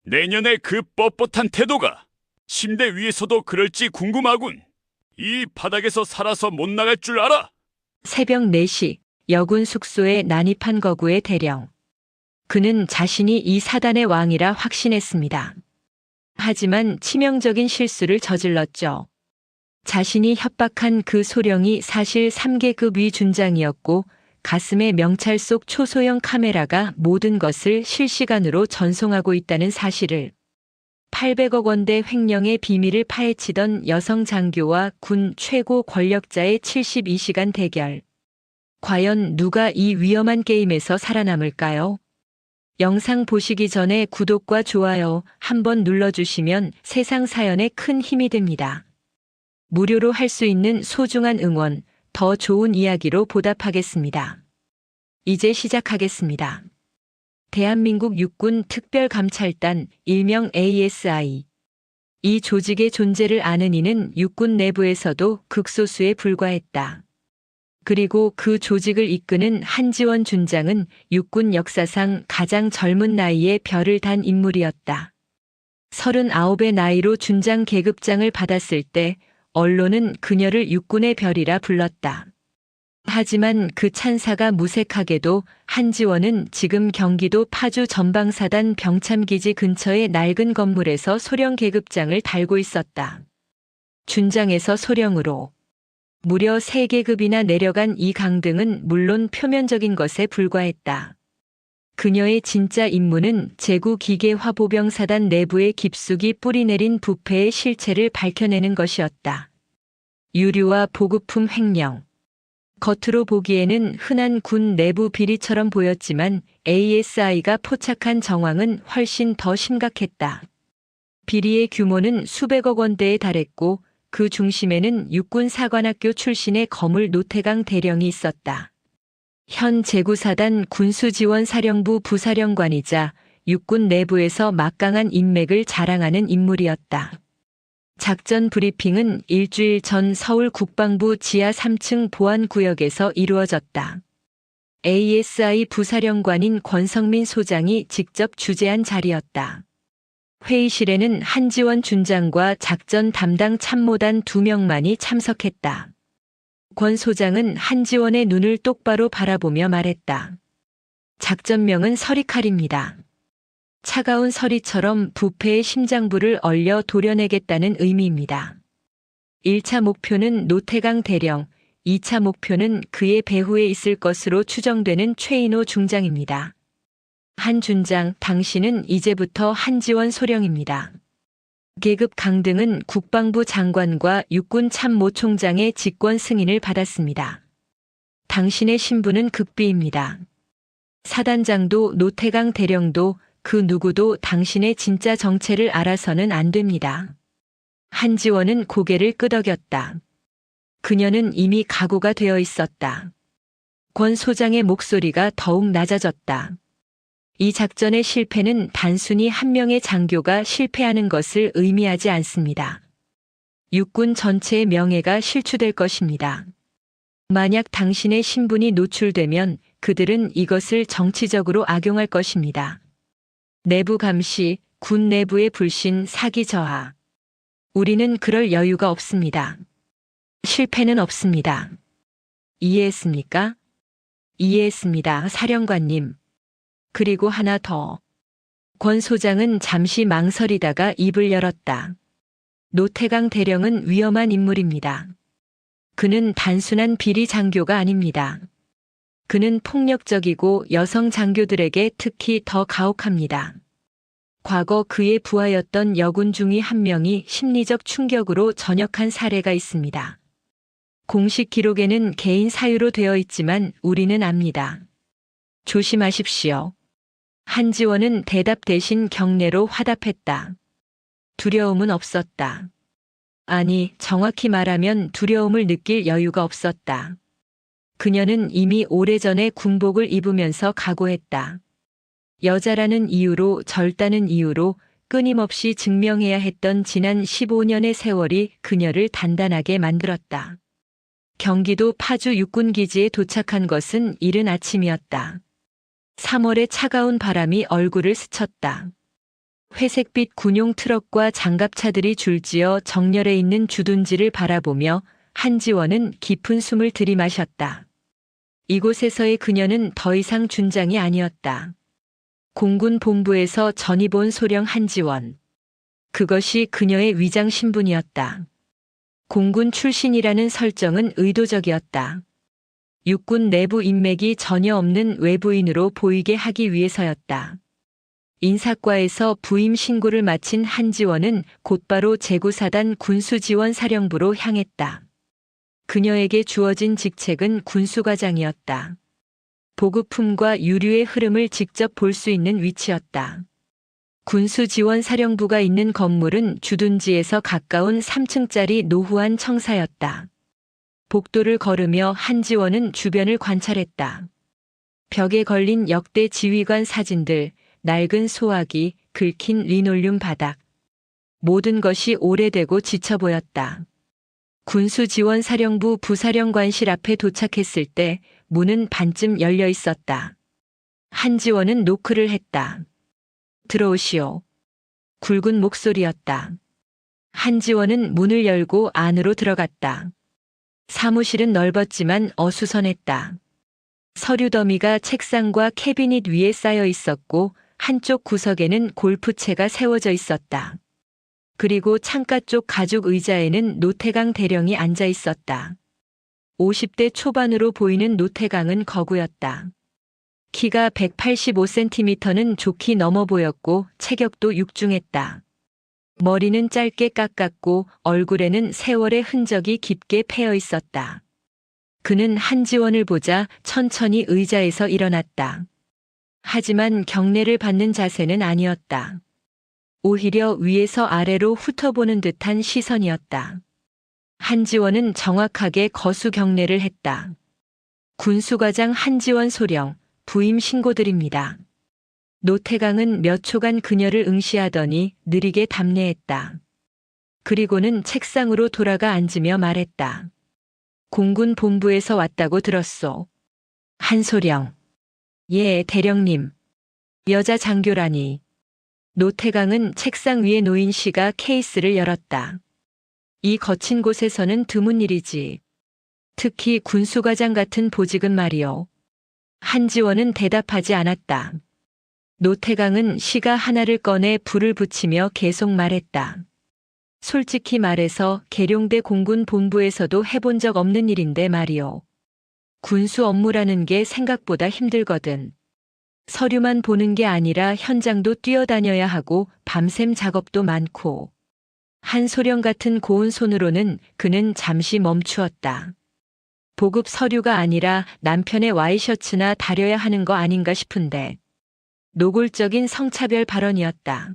내년에 그 뻣뻣한 태도가 침대 위에서도 그럴지 궁금하군. 이 바닥에서 살아서 못 나갈 줄 알아? 새벽 4시 여군 숙소에 난입한 거구의 대령. 그는 자신이 이 사단의 왕이라 확신했습니다. 하지만 치명적인 실수를 저질렀죠. 자신이 협박한 그 소령이 사실 3계급 위 준장이었고 가슴에 명찰 속 초소형 카메라가 모든 것을 실시간으로 전송하고 있다는 사실을. 800억 원대 횡령의 비밀을 파헤치던 여성 장교와 군 최고 권력자의 72시간 대결. 과연 누가 이 위험한 게임에서 살아남을까요? 영상 보시기 전에 구독과 좋아요 한번 눌러주시면 세상 사연에 큰 힘이 됩니다. 무료로 할 수 있는 소중한 응원, 더 좋은 이야기로 보답하겠습니다. 이제 시작하겠습니다. 대한민국 육군 특별감찰단 일명 ASI. 이 조직의 존재를 아는 이는 육군 내부에서도 극소수에 불과했다. 그리고 그 조직을 이끄는 한지원 준장은 육군 역사상 가장 젊은 나이에 별을 단 인물이었다. 39의 나이로 준장 계급장을 받았을 때 언론은 그녀를 육군의 별이라 불렀다. 하지만 그 찬사가 무색하게도 한지원은 지금 경기도 파주 전방사단 병참기지 근처의 낡은 건물에서 소령 계급장을 달고 있었다. 준장에서 소령으로 무려 3계급이나 내려간 이 강등은 물론 표면적인 것에 불과했다. 그녀의 진짜 임무는 제구기계화보병사단 내부의 깊숙이 뿌리내린 부패의 실체를 밝혀내는 것이었다. 유류와 보급품 횡령. 겉으로 보기에는 흔한 군 내부 비리처럼 보였지만 ASI가 포착한 정황은 훨씬 더 심각했다. 비리의 규모는 수백억 원대에 달했고 그 중심에는 육군사관학교 출신의 거물 노태강 대령이 있었다. 현 제구사단 군수지원사령부 부사령관이자 육군 내부에서 막강한 인맥을 자랑하는 인물이었다. 작전 브리핑은 일주일 전 서울 국방부 지하 3층 보안구역에서 이루어졌다. ASI 부사령관인 권성민 소장이 직접 주재한 자리였다. 회의실에는 한지원 준장과 작전 담당 참모단 2명만이 참석했다. 권 소장은 한지원의 눈을 똑바로 바라보며 말했다. 작전명은 서리칼입니다. 차가운 서리처럼 부패의 심장부를 얼려 도려내겠다는 의미입니다. 1차 목표는 노태강 대령, 2차 목표는 그의 배후에 있을 것으로 추정되는 최인호 중장입니다. 한 준장, 당신은 이제부터 한지원 소령입니다. 계급 강등은 국방부 장관과 육군 참모총장의 직권 승인을 받았습니다. 당신의 신분은 극비입니다. 사단장도 노태강 대령도 그 누구도 당신의 진짜 정체를 알아서는 안 됩니다. 한지원은 고개를 끄덕였다. 그녀는 이미 각오가 되어 있었다. 권 소장의 목소리가 더욱 낮아졌다. 이 작전의 실패는 단순히 한 명의 장교가 실패하는 것을 의미하지 않습니다. 육군 전체의 명예가 실추될 것입니다. 만약 당신의 신분이 노출되면 그들은 이것을 정치적으로 악용할 것입니다. 내부 감시, 군 내부의 불신, 사기 저하. 우리는 그럴 여유가 없습니다. 실패는 없습니다. 이해했습니까? 이해했습니다, 사령관님. 그리고 하나 더. 권 소장은 잠시 망설이다가 입을 열었다. 노태강 대령은 위험한 인물입니다. 그는 단순한 비리 장교가 아닙니다. 그는 폭력적이고 여성 장교들에게 특히 더 가혹합니다. 과거 그의 부하였던 여군 중의 한 명이 심리적 충격으로 전역한 사례가 있습니다. 공식 기록에는 개인 사유로 되어 있지만 우리는 압니다. 조심하십시오. 한지원은 대답 대신 경례로 화답했다. 두려움은 없었다. 아니, 정확히 말하면 두려움을 느낄 여유가 없었다. 그녀는 이미 오래전에 군복을 입으면서 각오했다. 여자라는 이유로, 절다는 이유로 끊임없이 증명해야 했던 지난 15년의 세월이 그녀를 단단하게 만들었다. 경기도 파주 육군기지에 도착한 것은 이른 아침이었다. 3월의 차가운 바람이 얼굴을 스쳤다. 회색빛 군용 트럭과 장갑차들이 줄지어 정렬해 있는 주둔지를 바라보며 한지원은 깊은 숨을 들이마셨다. 이곳에서의 그녀는 더 이상 준장이 아니었다. 공군 본부에서 전입 온 소령 한지원. 그것이 그녀의 위장 신분이었다. 공군 출신이라는 설정은 의도적이었다. 육군 내부 인맥이 전혀 없는 외부인으로 보이게 하기 위해서였다. 인사과에서 부임 신고를 마친 한지원은 곧바로 제9사단 군수지원사령부로 향했다. 그녀에게 주어진 직책은 군수과장이었다. 보급품과 유류의 흐름을 직접 볼 수 있는 위치였다. 군수지원사령부가 있는 건물은 주둔지에서 가까운 3층짜리 노후한 청사였다. 복도를 걸으며 한지원은 주변을 관찰했다. 벽에 걸린 역대 지휘관 사진들, 낡은 소화기, 긁힌 리놀륨 바닥. 모든 것이 오래되고 지쳐 보였다. 군수지원사령부 부사령관실 앞에 도착했을 때 문은 반쯤 열려 있었다. 한지원은 노크를 했다. 들어오시오. 굵은 목소리였다. 한지원은 문을 열고 안으로 들어갔다. 사무실은 넓었지만 어수선했다. 서류 더미가 책상과 캐비닛 위에 쌓여 있었고 한쪽 구석에는 골프채가 세워져 있었다. 그리고 창가 쪽 가죽 의자에는 노태강 대령이 앉아 있었다. 50대 초반으로 보이는 노태강은 거구였다. 키가 185cm는 좋게 넘어 보였고 체격도 육중했다. 머리는 짧게 깎았고 얼굴에는 세월의 흔적이 깊게 패여 있었다. 그는 한지원을 보자 천천히 의자에서 일어났다. 하지만 경례를 받는 자세는 아니었다. 오히려 위에서 아래로 훑어보는 듯한 시선이었다. 한지원은 정확하게 거수 경례를 했다. 군수과장 한지원 소령, 부임 신고드립니다. 노태강은 몇 초간 그녀를 응시하더니 느리게 답례했다. 그리고는 책상으로 돌아가 앉으며 말했다. 공군 본부에서 왔다고 들었소. 한소령. 예, 대령님. 여자 장교라니. 노태강은 책상 위에 놓인 시가 케이스를 열었다. 이 거친 곳에서는 드문 일이지. 특히 군수과장 같은 보직은 말이오. 한지원은 대답하지 않았다. 노태강은 시가 하나를 꺼내 불을 붙이며 계속 말했다. 솔직히 말해서 계룡대 공군 본부에서도 해본 적 없는 일인데 말이오. 군수 업무라는 게 생각보다 힘들거든. 서류만 보는 게 아니라 현장도 뛰어다녀야 하고 밤샘 작업도 많고. 한소령 같은 고운 손으로는 그는 잠시 멈추었다. 보급 서류가 아니라 남편의 와이셔츠나 다려야 하는 거 아닌가 싶은데. 노골적인 성차별 발언이었다.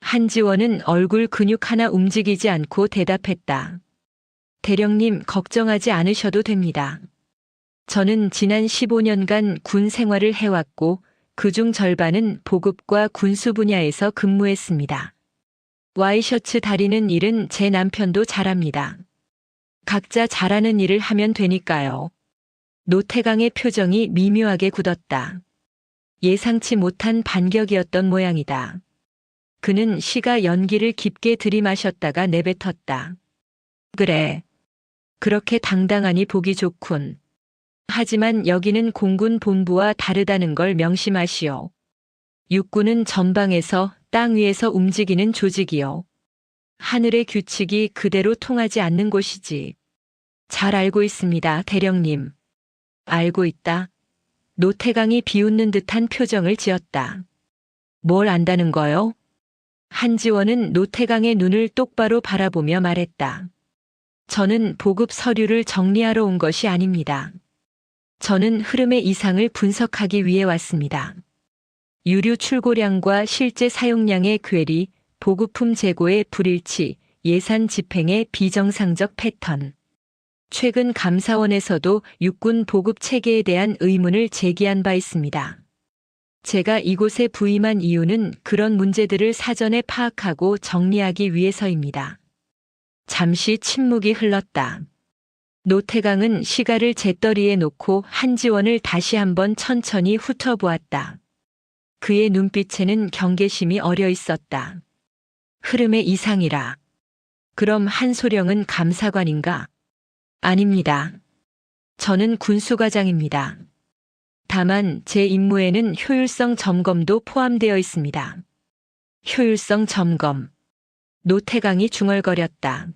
한지원은 얼굴 근육 하나 움직이지 않고 대답했다. 대령님 걱정하지 않으셔도 됩니다. 저는 지난 15년간 군 생활을 해왔고 그중 절반은 보급과 군수 분야에서 근무했습니다. 와이셔츠 다리는 일은 제 남편도 잘합니다. 각자 잘하는 일을 하면 되니까요. 노태강의 표정이 미묘하게 굳었다. 예상치 못한 반격이었던 모양이다. 그는 시가 연기를 깊게 들이마셨다가 내뱉었다. 그래. 그렇게 당당하니 보기 좋군. 하지만 여기는 공군 본부와 다르다는 걸 명심하시오. 육군은 전방에서 땅 위에서 움직이는 조직이요. 하늘의 규칙이 그대로 통하지 않는 곳이지. 잘 알고 있습니다, 대령님. 알고 있다. 노태강이 비웃는 듯한 표정을 지었다. 뭘 안다는 거요? 한지원은 노태강의 눈을 똑바로 바라보며 말했다. 저는 보급 서류를 정리하러 온 것이 아닙니다. 저는 흐름의 이상을 분석하기 위해 왔습니다. 유류 출고량과 실제 사용량의 괴리, 보급품 재고의 불일치, 예산 집행의 비정상적 패턴. 최근 감사원에서도 육군 보급 체계에 대한 의문을 제기한 바 있습니다. 제가 이곳에 부임한 이유는 그런 문제들을 사전에 파악하고 정리하기 위해서입니다. 잠시 침묵이 흘렀다. 노태강은 시가를 재떨이에 놓고 한지원을 다시 한번 천천히 훑어보았다. 그의 눈빛에는 경계심이 어려 있었다. 흐름의 이상이라. 그럼 한소령은 감사관인가? 아닙니다. 저는 군수과장입니다. 다만 제 임무에는 효율성 점검도 포함되어 있습니다. 효율성 점검. 노태강이 중얼거렸다.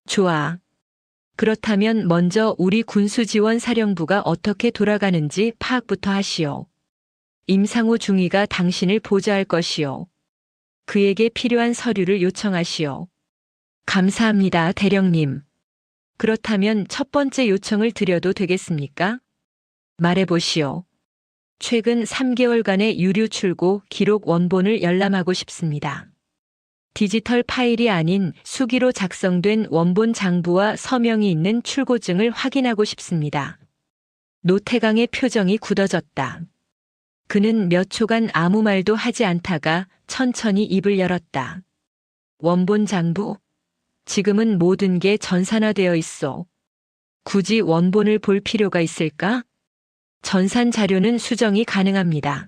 좋아. 그렇다면 먼저 우리 군수지원사령부가 어떻게 돌아가는지 파악부터 하시오. 임상호 중위가 당신을 보좌할 것이오. 그에게 필요한 서류를 요청하시오. 감사합니다, 대령님. 그렇다면 첫 번째 요청을 드려도 되겠습니까? 말해보시오. 최근 3개월간의 유류 출고 기록 원본을 열람하고 싶습니다. 디지털 파일이 아닌 수기로 작성된 원본 장부와 서명이 있는 출고증을 확인하고 싶습니다. 노태강의 표정이 굳어졌다. 그는 몇 초간 아무 말도 하지 않다가 천천히 입을 열었다. 원본 장부? 지금은 모든 게 전산화되어 있어. 굳이 원본을 볼 필요가 있을까? 전산 자료는 수정이 가능합니다.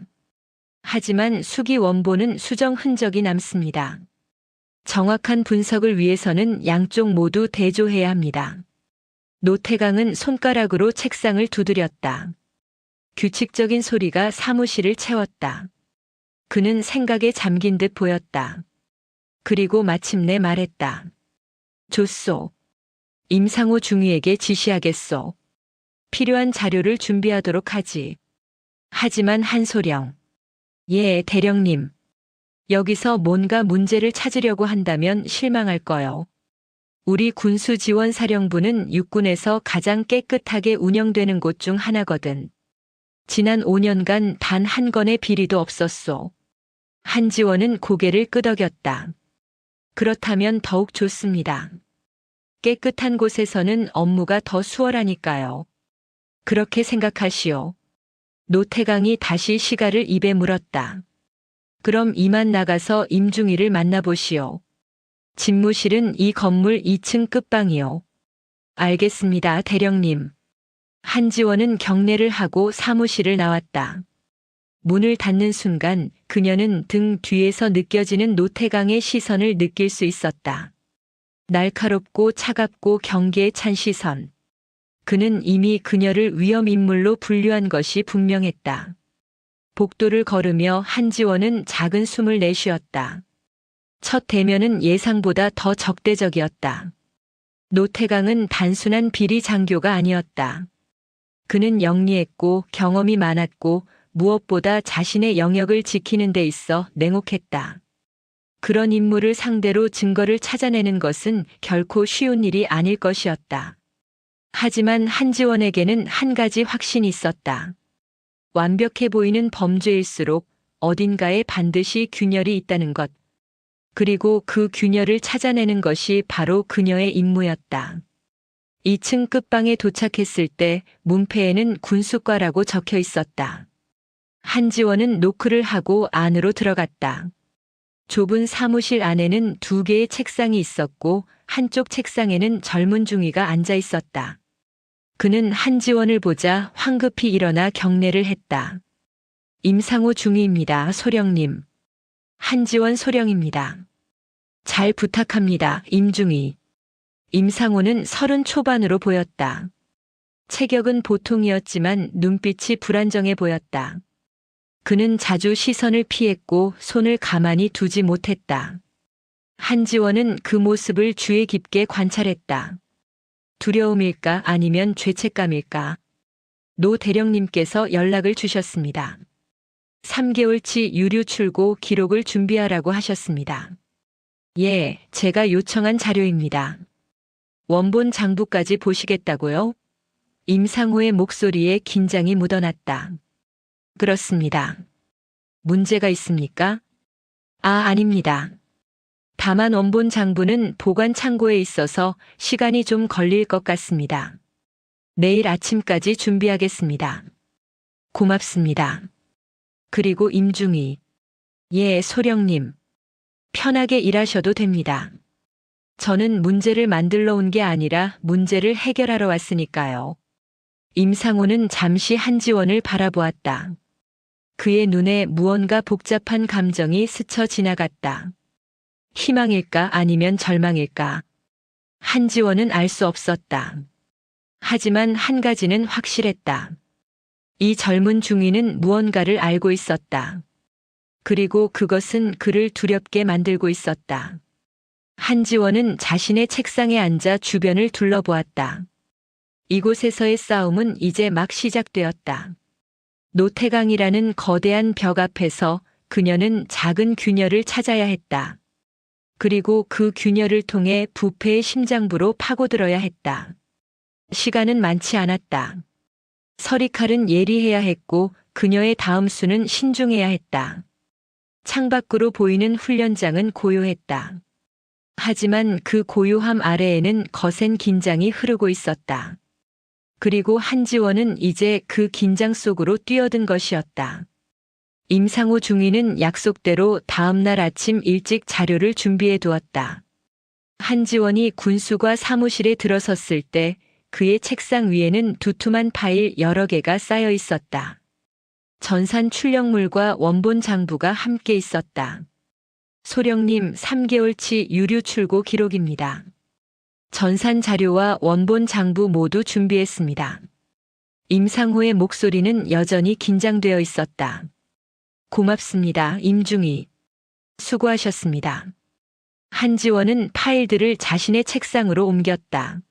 하지만 수기 원본은 수정 흔적이 남습니다. 정확한 분석을 위해서는 양쪽 모두 대조해야 합니다. 노태강은 손가락으로 책상을 두드렸다. 규칙적인 소리가 사무실을 채웠다. 그는 생각에 잠긴 듯 보였다. 그리고 마침내 말했다. 좋소. 임상호 중위에게 지시하겠소. 필요한 자료를 준비하도록 하지. 하지만 한소령. 예, 대령님. 여기서 뭔가 문제를 찾으려고 한다면 실망할 거요. 우리 군수지원사령부는 육군에서 가장 깨끗하게 운영되는 곳 중 하나거든. 지난 5년간 단 한 건의 비리도 없었소. 한지원은 고개를 끄덕였다. 그렇다면 더욱 좋습니다. 깨끗한 곳에서는 업무가 더 수월하니까요. 그렇게 생각하시오. 노태강이 다시 시가를 입에 물었다. 그럼 이만 나가서 임중희를 만나보시오. 집무실은 이 건물 2층 끝방이요. 알겠습니다, 대령님. 한지원은 경례를 하고 사무실을 나왔다. 문을 닫는 순간 그녀는 등 뒤에서 느껴지는 노태강의 시선을 느낄 수 있었다. 날카롭고 차갑고 경계에 찬 시선. 그는 이미 그녀를 위험인물로 분류한 것이 분명했다. 복도를 걸으며 한지원은 작은 숨을 내쉬었다. 첫 대면은 예상보다 더 적대적이었다. 노태강은 단순한 비리 장교가 아니었다. 그는 영리했고 경험이 많았고 무엇보다 자신의 영역을 지키는 데 있어 냉혹했다. 그런 인물을 상대로 증거를 찾아내는 것은 결코 쉬운 일이 아닐 것이었다. 하지만 한지원에게는 한 가지 확신이 있었다. 완벽해 보이는 범죄일수록 어딘가에 반드시 균열이 있다는 것. 그리고 그 균열을 찾아내는 것이 바로 그녀의 임무였다. 2층 끝방에 도착했을 때 문패에는 군수과라고 적혀 있었다. 한지원은 노크를 하고 안으로 들어갔다. 좁은 사무실 안에는 2개의 책상이 있었고 한쪽 책상에는 젊은 중위가 앉아 있었다. 그는 한지원을 보자 황급히 일어나 경례를 했다. 임상호 중위입니다, 소령님. 한지원 소령입니다. 잘 부탁합니다, 임중위. 임상호는 30 초반으로 보였다. 체격은 보통이었지만 눈빛이 불안정해 보였다. 그는 자주 시선을 피했고 손을 가만히 두지 못했다. 한지원은 그 모습을 주의 깊게 관찰했다. 두려움일까 아니면 죄책감일까? 노 대령님께서 연락을 주셨습니다. 3개월치 유류 출고 기록을 준비하라고 하셨습니다. 예, 제가 요청한 자료입니다. 원본 장부까지 보시겠다고요? 임상호의 목소리에 긴장이 묻어났다. 그렇습니다. 문제가 있습니까? 아닙니다. 다만 원본 장부는 보관 창고에 있어서 시간이 좀 걸릴 것 같습니다. 내일 아침까지 준비하겠습니다. 고맙습니다. 그리고 임중희. 예, 소령님. 편하게 일하셔도 됩니다. 저는 문제를 만들러 온 게 아니라 문제를 해결하러 왔으니까요. 임상호는 잠시 한지원을 바라보았다. 그의 눈에 무언가 복잡한 감정이 스쳐 지나갔다. 희망일까 아니면 절망일까? 한지원은 알 수 없었다. 하지만 한 가지는 확실했다. 이 젊은 중위는 무언가를 알고 있었다. 그리고 그것은 그를 두렵게 만들고 있었다. 한지원은 자신의 책상에 앉아 주변을 둘러보았다. 이곳에서의 싸움은 이제 막 시작되었다. 노태강이라는 거대한 벽 앞에서 그녀는 작은 균열을 찾아야 했다. 그리고 그 균열을 통해 부패의 심장부로 파고들어야 했다. 시간은 많지 않았다. 서리칼은 예리해야 했고 그녀의 다음 수는 신중해야 했다. 창밖으로 보이는 훈련장은 고요했다. 하지만 그 고요함 아래에는 거센 긴장이 흐르고 있었다. 그리고 한지원은 이제 그 긴장 속으로 뛰어든 것이었다. 임상호 중위는 약속대로 다음날 아침 일찍 자료를 준비해 두었다. 한지원이 군수과 사무실에 들어섰을 때 그의 책상 위에는 두툼한 파일 여러 개가 쌓여 있었다. 전산 출력물과 원본 장부가 함께 있었다. 소령님 3개월치 유류 출고 기록입니다. 전산 자료와 원본 장부 모두 준비했습니다. 임상호의 목소리는 여전히 긴장되어 있었다. 고맙습니다, 임중위. 수고하셨습니다. 한지원은 파일들을 자신의 책상으로 옮겼다.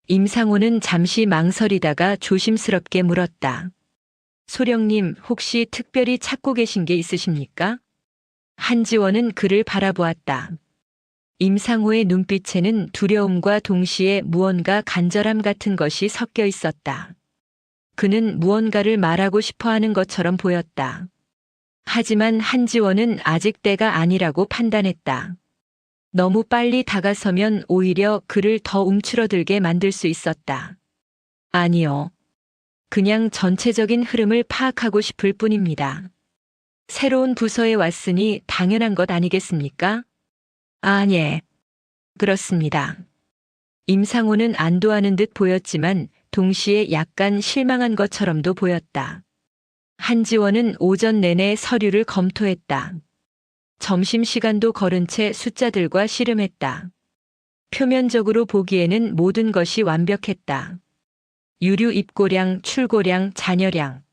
임상호는 잠시 망설이다가 조심스럽게 물었다. 소령님, 혹시 특별히 찾고 계신 게 있으십니까? 한지원은 그를 바라보았다. 임상호의 눈빛에는 두려움과 동시에 무언가 간절함 같은 것이 섞여 있었다. 그는 무언가를 말하고 싶어 하는 것처럼 보였다. 하지만 한지원은 아직 때가 아니라고 판단했다. 너무 빨리 다가서면 오히려 그를 더 움츠러들게 만들 수 있었다. 아니요. 그냥 전체적인 흐름을 파악하고 싶을 뿐입니다. 새로운 부서에 왔으니 당연한 것 아니겠습니까? 아, 예. 그렇습니다. 임상호는 안도하는 듯 보였지만 동시에 약간 실망한 것처럼도 보였다. 한지원은 오전 내내 서류를 검토했다. 점심시간도 거른 채 숫자들과 씨름했다. 표면적으로 보기에는 모든 것이 완벽했다. 유류 입고량, 출고량, 잔여량.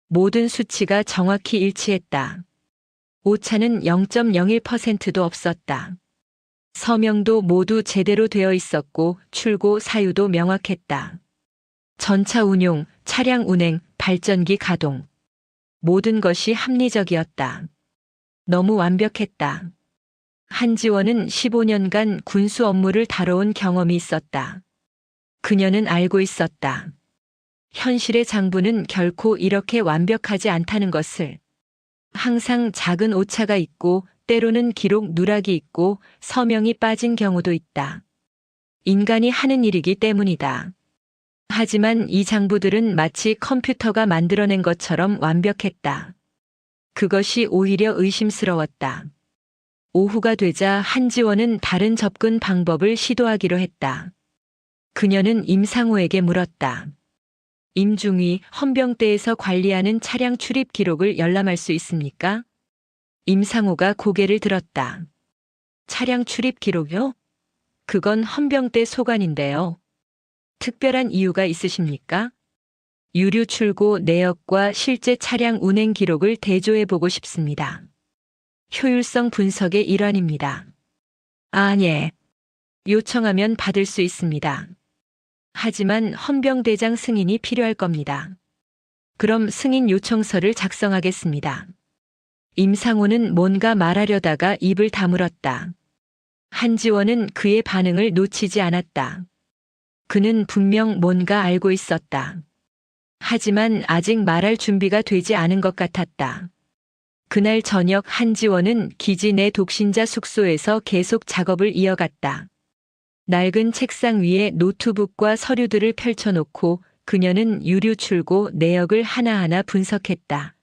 모든 수치가 정확히 일치했다. 오차는 0.01%도 없었다. 서명도 모두 제대로 되어 있었고 출고 사유도 명확했다. 전차 운용, 차량 운행, 발전기 가동. 모든 것이 합리적이었다. 너무 완벽했다. 한지원은 15년간 군수 업무를 다뤄온 경험이 있었다. 그녀는 알고 있었다. 현실의 장부는 결코 이렇게 완벽하지 않다는 것을. 항상 작은 오차가 있고 때로는 기록 누락이 있고 서명이 빠진 경우도 있다. 인간이 하는 일이기 때문이다. 하지만 이 장부들은 마치 컴퓨터가 만들어낸 것처럼 완벽했다. 그것이 오히려 의심스러웠다. 오후가 되자 한지원은 다른 접근 방법을 시도하기로 했다. 그녀는 임상호에게 물었다. 임중위, 헌병대에서 관리하는 차량 출입 기록을 열람할 수 있습니까? 임상호가 고개를 들었다. 차량 출입 기록요? 그건 헌병대 소관인데요. 특별한 이유가 있으십니까? 유류 출고 내역과 실제 차량 운행 기록을 대조해보고 싶습니다. 효율성 분석의 일환입니다. 아, 예. 요청하면 받을 수 있습니다. 하지만 헌병대장 승인이 필요할 겁니다. 그럼 승인 요청서를 작성하겠습니다. 임상호는 뭔가 말하려다가 입을 다물었다. 한지원은 그의 반응을 놓치지 않았다. 그는 분명 뭔가 알고 있었다. 하지만 아직 말할 준비가 되지 않은 것 같았다. 그날 저녁 한지원은 기지 내 독신자 숙소에서 계속 작업을 이어갔다. 낡은 책상 위에 노트북과 서류들을 펼쳐놓고 그녀는 유류 출고 내역을 하나하나 분석했다.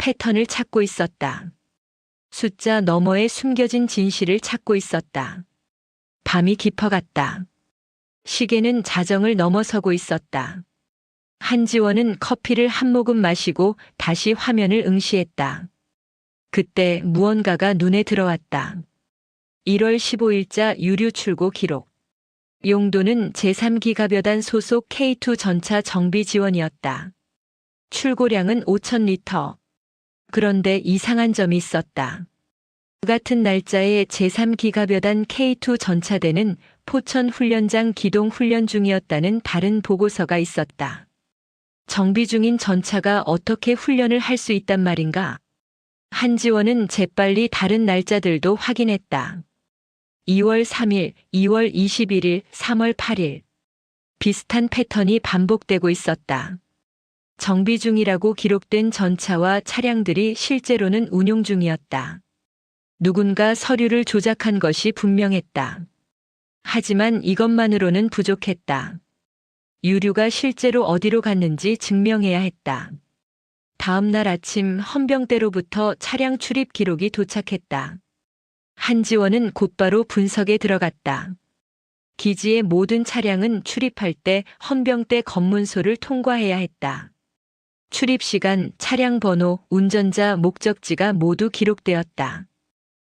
패턴을 찾고 있었다. 숫자 너머에 숨겨진 진실을 찾고 있었다. 밤이 깊어갔다. 시계는 자정을 넘어서고 있었다. 한지원은 커피를 한 모금 마시고 다시 화면을 응시했다. 그때 무언가가 눈에 들어왔다. 1월 15일자 유류 출고 기록. 용도는 제3기갑여단 소속 K2 전차 정비 지원이었다. 출고량은 5,000리터. 그런데 이상한 점이 있었다. 같은 날짜에 제3기갑여단 K2 전차대는 포천 훈련장 기동 훈련 중이었다는 다른 보고서가 있었다. 정비 중인 전차가 어떻게 훈련을 할 수 있단 말인가? 한지원은 재빨리 다른 날짜들도 확인했다. 2월 3일, 2월 21일, 3월 8일. 비슷한 패턴이 반복되고 있었다. 정비 중이라고 기록된 전차와 차량들이 실제로는 운용 중이었다. 누군가 서류를 조작한 것이 분명했다. 하지만 이것만으로는 부족했다. 유류가 실제로 어디로 갔는지 증명해야 했다. 다음 날 아침 헌병대로부터 차량 출입 기록이 도착했다. 한지원은 곧바로 분석에 들어갔다. 기지의 모든 차량은 출입할 때 헌병대 검문소를 통과해야 했다. 출입 시간, 차량 번호, 운전자, 목적지가 모두 기록되었다.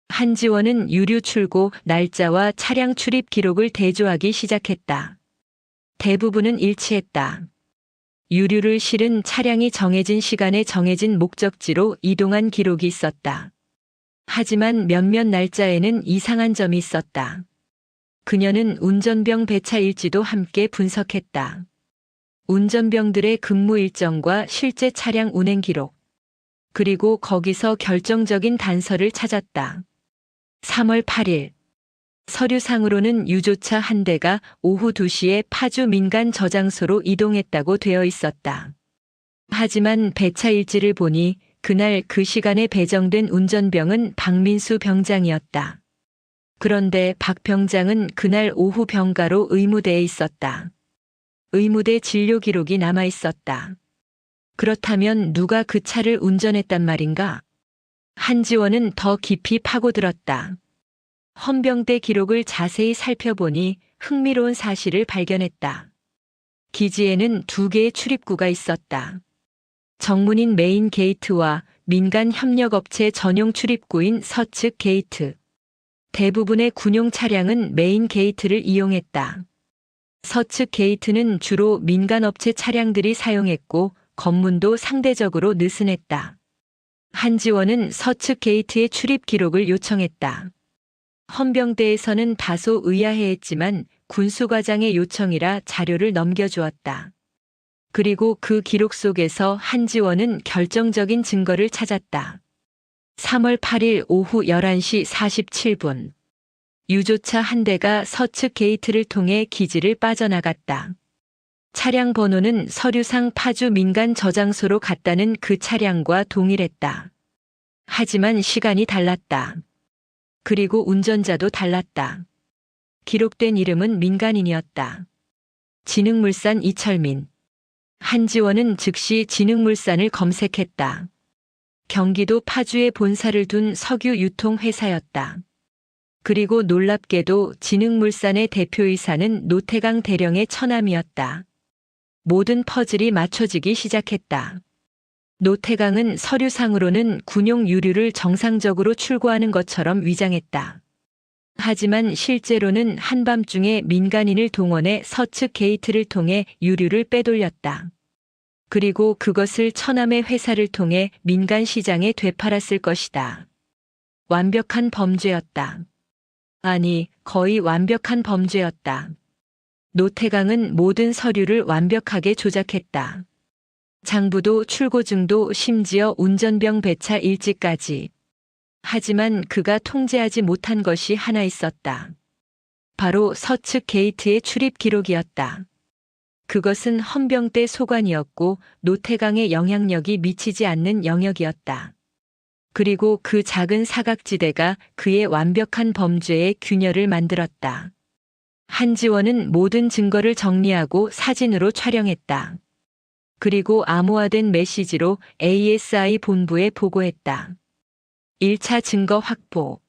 한지원은 유류 출고 날짜와 차량 출입 기록을 대조하기 시작했다. 대부분은 일치했다. 유류를 실은 차량이 정해진 시간에 정해진 목적지로 이동한 기록이 있었다. 하지만 몇몇 날짜에는 이상한 점이 있었다. 그녀는 운전병 배차 일지도 함께 분석했다. 운전병들의 근무 일정과 실제 차량 운행 기록, 그리고 거기서 결정적인 단서를 찾았다. 3월 8일. 서류상으로는 유조차 한 대가 오후 2시에 파주 민간 저장소로 이동했다고 되어 있었다. 하지만 배차 일지를 보니 그날 그 시간에 배정된 운전병은 박민수 병장이었다. 그런데 박 병장은 그날 오후 병가로 의무대에 있었다. 의무대 진료 기록이 남아 있었다. 그렇다면 누가 그 차를 운전했단 말인가? 한지원은 더 깊이 파고들었다. 헌병대 기록을 자세히 살펴보니 흥미로운 사실을 발견했다. 기지에는 2개의 출입구가 있었다. 정문인 메인 게이트와 민간 협력업체 전용 출입구인 서측 게이트. 대부분의 군용 차량은 메인 게이트를 이용했다. 서측 게이트는 주로 민간업체 차량들이 사용했고 검문도 상대적으로 느슨했다. 한지원은 서측 게이트의 출입 기록을 요청했다. 헌병대에서는 다소 의아해했지만 군수과장의 요청이라 자료를 넘겨주었다. 그리고 그 기록 속에서 한지원은 결정적인 증거를 찾았다. 3월 8일 오후 11시 47분. 유조차 한 대가 서측 게이트를 통해 기지를 빠져나갔다. 차량 번호는 서류상 파주 민간 저장소로 갔다는 그 차량과 동일했다. 하지만 시간이 달랐다. 그리고 운전자도 달랐다. 기록된 이름은 민간인이었다. 진흥물산 이철민. 한지원은 즉시 진흥물산을 검색했다. 경기도 파주에 본사를 둔 석유 유통회사였다. 그리고 놀랍게도 진흥물산의 대표이사는 노태강 대령의 처남이었다. 모든 퍼즐이 맞춰지기 시작했다. 노태강은 서류상으로는 군용 유류를 정상적으로 출고하는 것처럼 위장했다. 하지만 실제로는 한밤중에 민간인을 동원해 서측 게이트를 통해 유류를 빼돌렸다. 그리고 그것을 처남의 회사를 통해 민간 시장에 되팔았을 것이다. 완벽한 범죄였다. 아니, 거의 완벽한 범죄였다. 노태강은 모든 서류를 완벽하게 조작했다. 장부도 출고증도 심지어 운전병 배차 일지까지. 하지만 그가 통제하지 못한 것이 하나 있었다. 바로 서측 게이트의 출입 기록이었다. 그것은 헌병대 소관이었고 노태강의 영향력이 미치지 않는 영역이었다. 그리고 그 작은 사각지대가 그의 완벽한 범죄의 균열을 만들었다. 한지원은 모든 증거를 정리하고 사진으로 촬영했다. 그리고 암호화된 메시지로 ASI 본부에 보고했다. 1차 증거 확보.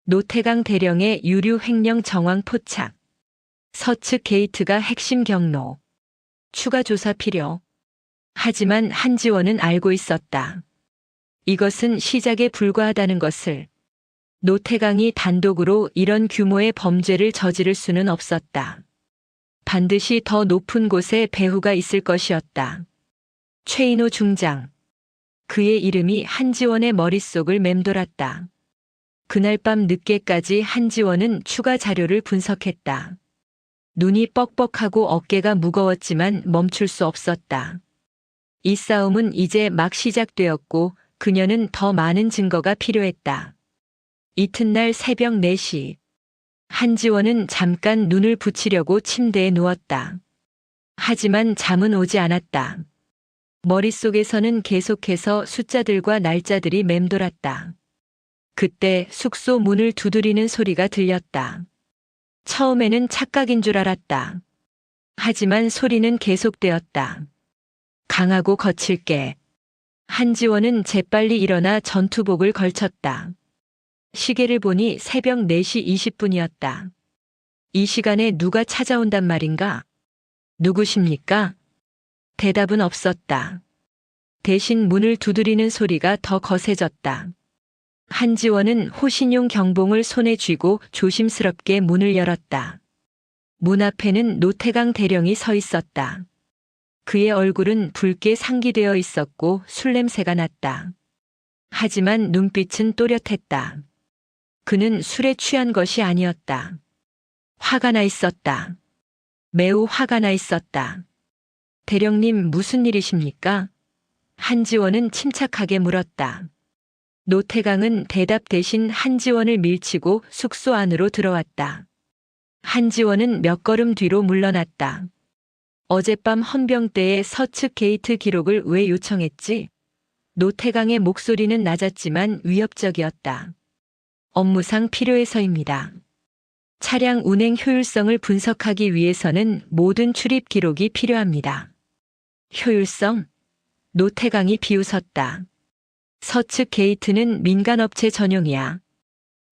노태강 대령의 유류 횡령 정황 포착. 서측 게이트가 핵심 경로. 추가 조사 필요. 하지만 한지원은 알고 있었다. 이것은 시작에 불과하다는 것을. 노태강이 단독으로 이런 규모의 범죄를 저지를 수는 없었다. 반드시 더 높은 곳에 배후가 있을 것이었다. 최인호 중장. 그의 이름이 한지원의 머릿속을 맴돌았다. 그날 밤 늦게까지 한지원은 추가 자료를 분석했다. 눈이 뻑뻑하고 어깨가 무거웠지만 멈출 수 없었다. 이 싸움은 이제 막 시작되었고 그녀는 더 많은 증거가 필요했다. 이튿날 새벽 4시. 한지원은 잠깐 눈을 붙이려고 침대에 누웠다. 하지만 잠은 오지 않았다. 머릿속에서는 계속해서 숫자들과 날짜들이 맴돌았다. 그때 숙소 문을 두드리는 소리가 들렸다. 처음에는 착각인 줄 알았다. 하지만 소리는 계속되었다. 강하고 거칠게. 한지원은 재빨리 일어나 전투복을 걸쳤다. 시계를 보니 새벽 4시 20분이었다. 이 시간에 누가 찾아온단 말인가? 누구십니까? 대답은 없었다. 대신 문을 두드리는 소리가 더 거세졌다. 한지원은 호신용 경봉을 손에 쥐고 조심스럽게 문을 열었다. 문 앞에는 노태강 대령이 서 있었다. 그의 얼굴은 붉게 상기되어 있었고 술 냄새가 났다. 하지만 눈빛은 또렷했다. 그는 술에 취한 것이 아니었다. 화가 나 있었다. 매우 화가 나 있었다. 대령님, 무슨 일이십니까? 한지원은 침착하게 물었다. 노태강은 대답 대신 한지원을 밀치고 숙소 안으로 들어왔다. 한지원은 몇 걸음 뒤로 물러났다. 어젯밤 헌병 때의 서측 게이트 기록을 왜 요청했지? 노태강의 목소리는 낮았지만 위협적이었다. 업무상 필요해서입니다. 차량 운행 효율성을 분석하기 위해서는 모든 출입 기록이 필요합니다. 효율성? 노태강이 비웃었다. 서측 게이트는 민간업체 전용이야.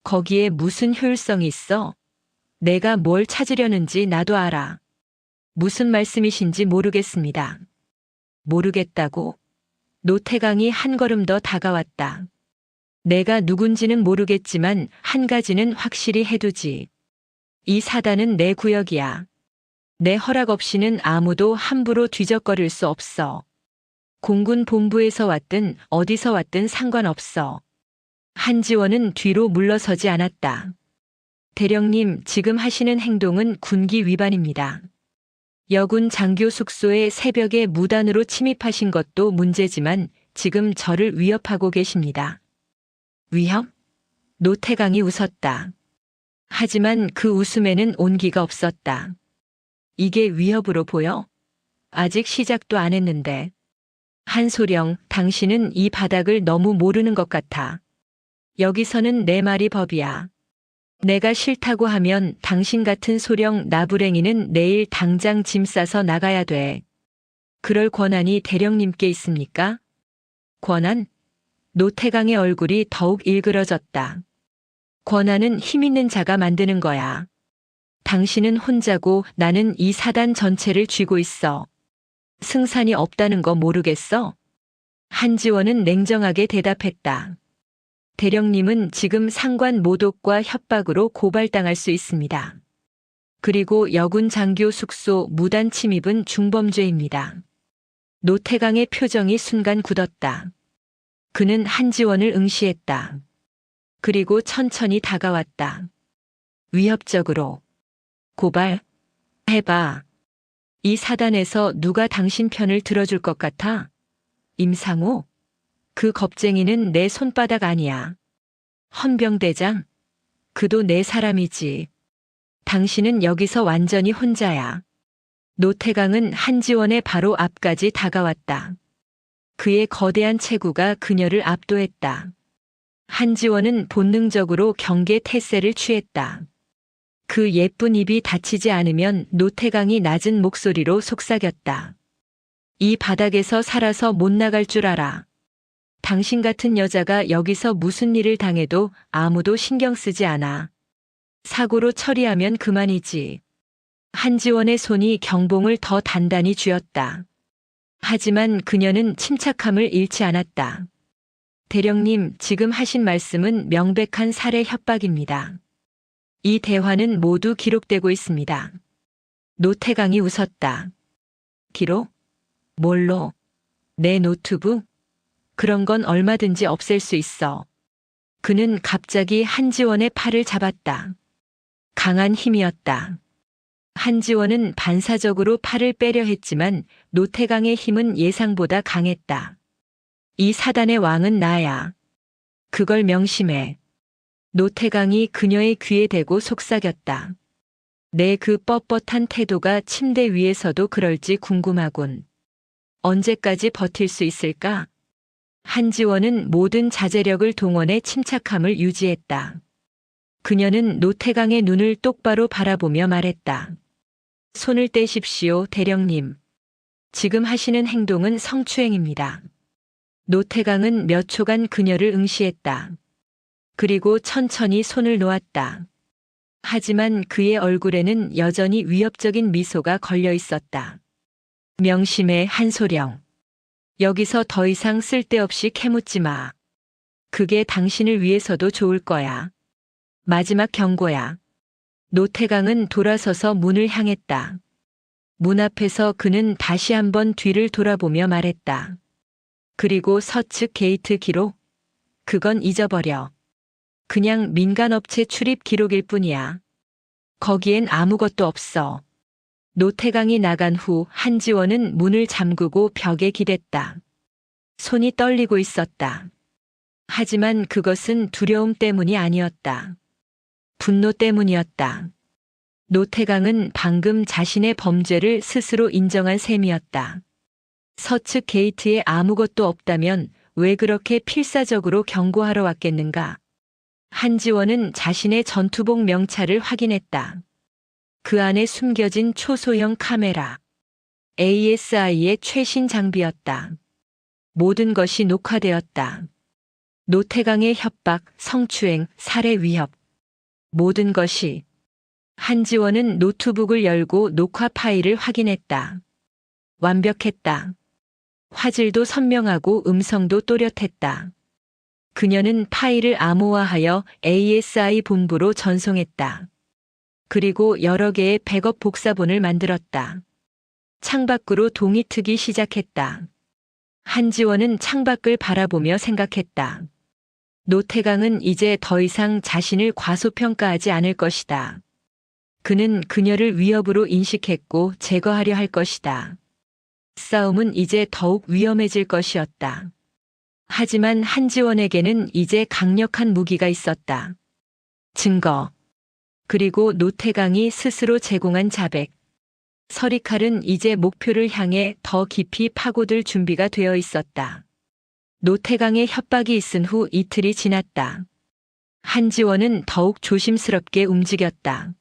거기에 무슨 효율성이 있어? 내가 뭘 찾으려는지 나도 알아. 무슨 말씀이신지 모르겠습니다. 모르겠다고? 노태강이 한 걸음 더 다가왔다. 내가 누군지는 모르겠지만 한 가지는 확실히 해두지. 이 사단은 내 구역이야. 내 허락 없이는 아무도 함부로 뒤적거릴 수 없어. 공군 본부에서 왔든 어디서 왔든 상관없어. 한지원은 뒤로 물러서지 않았다. 대령님, 지금 하시는 행동은 군기 위반입니다. 여군 장교 숙소에 새벽에 무단으로 침입하신 것도 문제지만 지금 저를 위협하고 계십니다. 위협? 노태강이 웃었다. 하지만 그 웃음에는 온기가 없었다. 이게 위협으로 보여? 아직 시작도 안 했는데. 한소령, 당신은 이 바닥을 너무 모르는 것 같아. 여기서는 내 말이 법이야. 내가 싫다고 하면 당신 같은 소령 나부랭이는 내일 당장 짐 싸서 나가야 돼. 그럴 권한이 대령님께 있습니까? 권한? 노태강의 얼굴이 더욱 일그러졌다. 권한은 힘 있는 자가 만드는 거야. 당신은 혼자고 나는 이 사단 전체를 쥐고 있어. 승산이 없다는 거 모르겠어? 한지원은 냉정하게 대답했다. 대령님은 지금 상관 모독과 협박으로 고발당할 수 있습니다. 그리고 여군 장교 숙소 무단 침입은 중범죄입니다. 노태강의 표정이 순간 굳었다. 그는 한지원을 응시했다. 그리고 천천히 다가왔다. 위협적으로. 고발? 해봐. 이 사단에서 누가 당신 편을 들어줄 것 같아? 임상호? 그 겁쟁이는 내 손바닥 아니야. 헌병대장? 그도 내 사람이지. 당신은 여기서 완전히 혼자야. 노태강은 한지원의 바로 앞까지 다가왔다. 그의 거대한 체구가 그녀를 압도했다. 한지원은 본능적으로 경계 태세를 취했다. 그 예쁜 입이 다치지 않으면 노태강이 낮은 목소리로 속삭였다. 이 바닥에서 살아서 못 나갈 줄 알아. 당신 같은 여자가 여기서 무슨 일을 당해도 아무도 신경 쓰지 않아. 사고로 처리하면 그만이지. 한지원의 손이 경봉을 더 단단히 쥐었다. 하지만 그녀는 침착함을 잃지 않았다. 대령님, 지금 하신 말씀은 명백한 살해 협박입니다. 이 대화는 모두 기록되고 있습니다. 노태강이 웃었다. 기록? 뭘로? 내 노트북? 그런 건 얼마든지 없앨 수 있어. 그는 갑자기 한지원의 팔을 잡았다. 강한 힘이었다. 한지원은 반사적으로 팔을 빼려 했지만 노태강의 힘은 예상보다 강했다. 이 사단의 왕은 나야. 그걸 명심해. 노태강이 그녀의 귀에 대고 속삭였다. 내 그 뻣뻣한 태도가 침대 위에서도 그럴지 궁금하군. 언제까지 버틸 수 있을까? 한지원은 모든 자제력을 동원해 침착함을 유지했다. 그녀는 노태강의 눈을 똑바로 바라보며 말했다. 손을 떼십시오, 대령님. 지금 하시는 행동은 성추행입니다. 노태강은 몇 초간 그녀를 응시했다. 그리고 천천히 손을 놓았다. 하지만 그의 얼굴에는 여전히 위협적인 미소가 걸려 있었다. 명심해, 한소령. 여기서 더 이상 쓸데없이 캐묻지 마. 그게 당신을 위해서도 좋을 거야. 마지막 경고야. 노태강은 돌아서서 문을 향했다. 문 앞에서 그는 다시 한번 뒤를 돌아보며 말했다. 그리고 서측 게이트 기록? 그건 잊어버려. 그냥 민간업체 출입 기록일 뿐이야. 거기엔 아무것도 없어. 노태강이 나간 후 한지원은 문을 잠그고 벽에 기댔다. 손이 떨리고 있었다. 하지만 그것은 두려움 때문이 아니었다. 분노 때문이었다. 노태강은 방금 자신의 범죄를 스스로 인정한 셈이었다. 서측 게이트에 아무것도 없다면 왜 그렇게 필사적으로 경고하러 왔겠는가? 한지원은 자신의 전투복 명찰을 확인했다. 그 안에 숨겨진 초소형 카메라. ASI의 최신 장비였다. 모든 것이 녹화되었다. 노태강의 협박, 성추행, 살해 위협. 모든 것이. 한지원은 노트북을 열고 녹화 파일을 확인했다. 완벽했다. 화질도 선명하고 음성도 또렷했다. 그녀는 파일을 암호화하여 ASI 본부로 전송했다. 그리고 여러 개의 백업 복사본을 만들었다. 창밖으로 동이 트기 시작했다. 한지원은 창밖을 바라보며 생각했다. 노태강은 이제 더 이상 자신을 과소평가하지 않을 것이다. 그는 그녀를 위협으로 인식했고 제거하려 할 것이다. 싸움은 이제 더욱 위험해질 것이었다. 하지만 한지원에게는 이제 강력한 무기가 있었다. 증거. 그리고 노태강이 스스로 제공한 자백. 서리칼은 이제 목표를 향해 더 깊이 파고들 준비가 되어 있었다. 노태강의 협박이 있은 후 이틀이 지났다. 한지원은 더욱 조심스럽게 움직였다.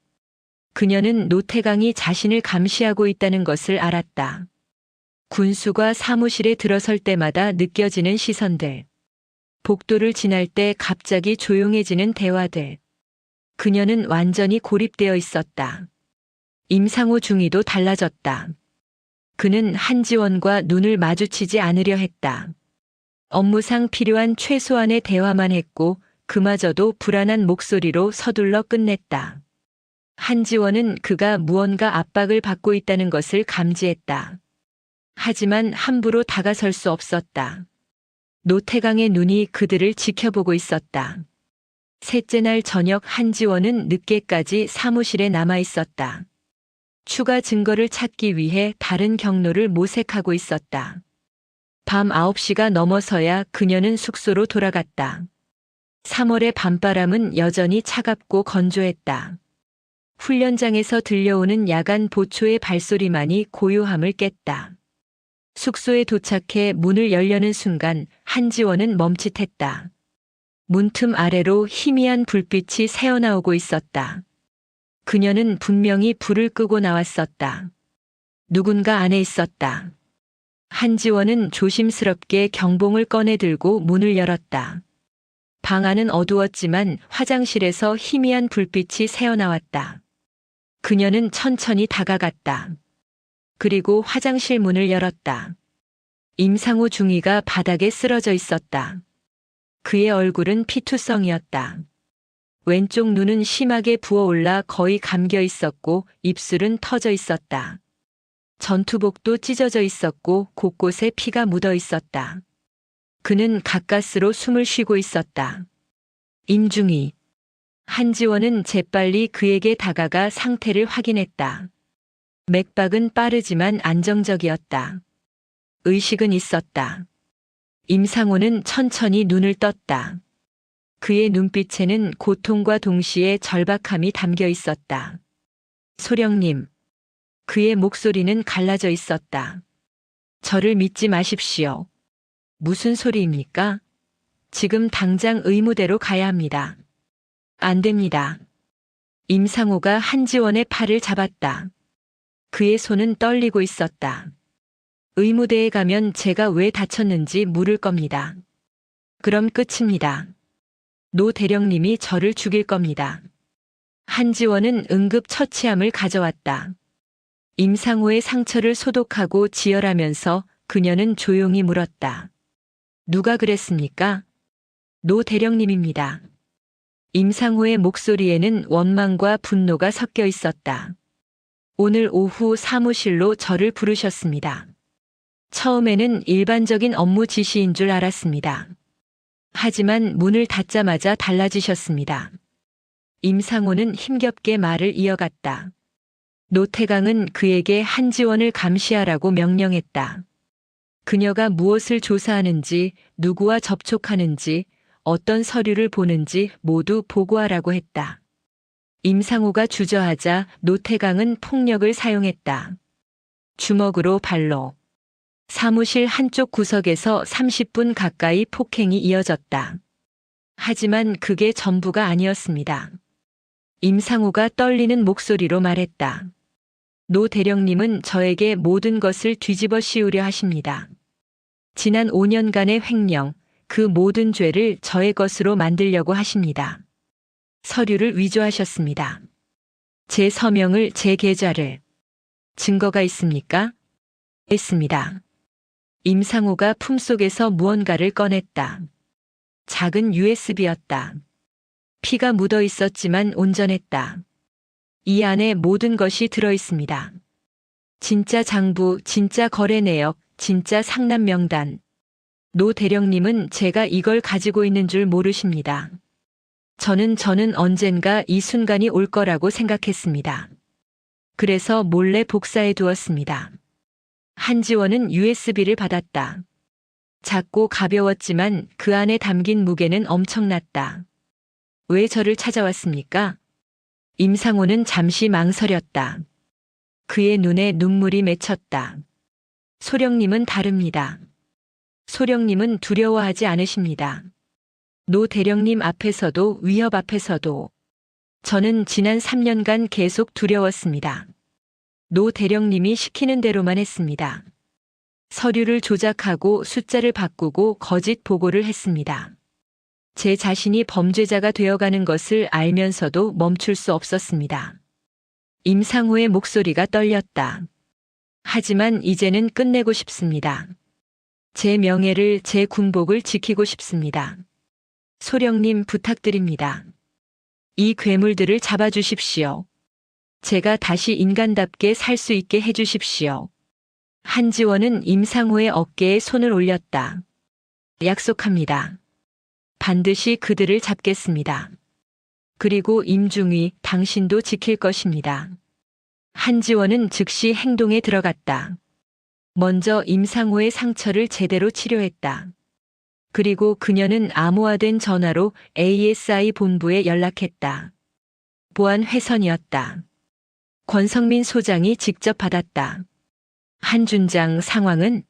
그녀는 노태강이 자신을 감시하고 있다는 것을 알았다. 군수가 사무실에 들어설 때마다 느껴지는 시선들. 복도를 지날 때 갑자기 조용해지는 대화들. 그녀는 완전히 고립되어 있었다. 임상호 중위도 달라졌다. 그는 한지원과 눈을 마주치지 않으려 했다. 업무상 필요한 최소한의 대화만 했고 그마저도 불안한 목소리로 서둘러 끝냈다. 한지원은 그가 무언가 압박을 받고 있다는 것을 감지했다. 하지만 함부로 다가설 수 없었다. 노태강의 눈이 그들을 지켜보고 있었다. 셋째 날 저녁 한지원은 늦게까지 사무실에 남아 있었다. 추가 증거를 찾기 위해 다른 경로를 모색하고 있었다. 밤 9시가 넘어서야 그녀는 숙소로 돌아갔다. 3월의 밤바람은 여전히 차갑고 건조했다. 훈련장에서 들려오는 야간 보초의 발소리만이 고요함을 깼다. 숙소에 도착해 문을 열려는 순간 한지원은 멈칫했다. 문틈 아래로 희미한 불빛이 새어나오고 있었다. 그녀는 분명히 불을 끄고 나왔었다. 누군가 안에 있었다. 한지원은 조심스럽게 경봉을 꺼내 들고 문을 열었다. 방 안은 어두웠지만 화장실에서 희미한 불빛이 새어나왔다. 그녀는 천천히 다가갔다. 그리고 화장실 문을 열었다. 임상호 중위가 바닥에 쓰러져 있었다. 그의 얼굴은 피투성이었다. 왼쪽 눈은 심하게 부어올라 거의 감겨 있었고 입술은 터져 있었다. 전투복도 찢어져 있었고 곳곳에 피가 묻어 있었다. 그는 가까스로 숨을 쉬고 있었다. 임중위. 한지원은 재빨리 그에게 다가가 상태를 확인했다. 맥박은 빠르지만 안정적이었다. 의식은 있었다. 임상호는 천천히 눈을 떴다. 그의 눈빛에는 고통과 동시에 절박함이 담겨 있었다. 소령님. 그의 목소리는 갈라져 있었다. 저를 믿지 마십시오. 무슨 소리입니까? 지금 당장 의무대로 가야 합니다. 안 됩니다. 임상호가 한지원의 팔을 잡았다. 그의 손은 떨리고 있었다. 의무대에 가면 제가 왜 다쳤는지 물을 겁니다. 그럼 끝입니다. 노 대령님이 저를 죽일 겁니다. 한지원은 응급 처치함을 가져왔다. 임상호의 상처를 소독하고 지혈하면서 그녀는 조용히 물었다. 누가 그랬습니까? 노 대령님입니다. 임상호의 목소리에는 원망과 분노가 섞여 있었다. 오늘 오후 사무실로 저를 부르셨습니다. 처음에는 일반적인 업무 지시인 줄 알았습니다. 하지만 문을 닫자마자 달라지셨습니다. 임상호는 힘겹게 말을 이어갔다. 노태강은 그에게 한지원을 감시하라고 명령했다. 그녀가 무엇을 조사하는지, 누구와 접촉하는지, 어떤 서류를 보는지 모두 보고하라고 했다. 임상호가 주저하자 노태강은 폭력을 사용했다. 주먹으로 발로. 사무실 한쪽 구석에서 30분 가까이 폭행이 이어졌다. 하지만 그게 전부가 아니었습니다. 임상호가 떨리는 목소리로 말했다. 노 대령님은 저에게 모든 것을 뒤집어 씌우려 하십니다. 지난 5년간의 횡령, 그 모든 죄를 저의 것으로 만들려고 하십니다. 서류를 위조하셨습니다. 제 서명을, 제 계좌를. 증거가 있습니까? 있습니다. 임상호가 품속에서 무언가를 꺼냈다. 작은 USB였다. 피가 묻어 있었지만 온전했다. 이 안에 모든 것이 들어 있습니다. 진짜 장부, 진짜 거래 내역, 진짜 상납 명단. 노 대령님은 제가 이걸 가지고 있는 줄 모르십니다. 저는 언젠가 이 순간이 올 거라고 생각했습니다. 그래서 몰래 복사해 두었습니다. 한지원은 USB를 받았다. 작고 가벼웠지만 그 안에 담긴 무게는 엄청났다. 왜 저를 찾아왔습니까? 임상호는 잠시 망설였다. 그의 눈에 눈물이 맺혔다. 소령님은 다릅니다. 소령님은 두려워하지 않으십니다. 노 대령님 앞에서도 위협 앞에서도. 저는 지난 3년간 계속 두려웠습니다. 노 대령님이 시키는 대로만 했습니다. 서류를 조작하고 숫자를 바꾸고 거짓 보고를 했습니다. 제 자신이 범죄자가 되어가는 것을 알면서도 멈출 수 없었습니다. 임상호의 목소리가 떨렸다. 하지만 이제는 끝내고 싶습니다. 제 명예를, 제 군복을 지키고 싶습니다. 소령님 부탁드립니다. 이 괴물들을 잡아주십시오. 제가 다시 인간답게 살 수 있게 해주십시오. 한지원은 임상호의 어깨에 손을 올렸다. 약속합니다. 반드시 그들을 잡겠습니다. 그리고 임중위, 당신도 지킬 것입니다. 한지원은 즉시 행동에 들어갔다. 먼저 임상호의 상처를 제대로 치료했다. 그리고 그녀는 암호화된 전화로 ASI 본부에 연락했다. 보안 회선이었다. 권성민 소장이 직접 받았다. 한준장 상황은?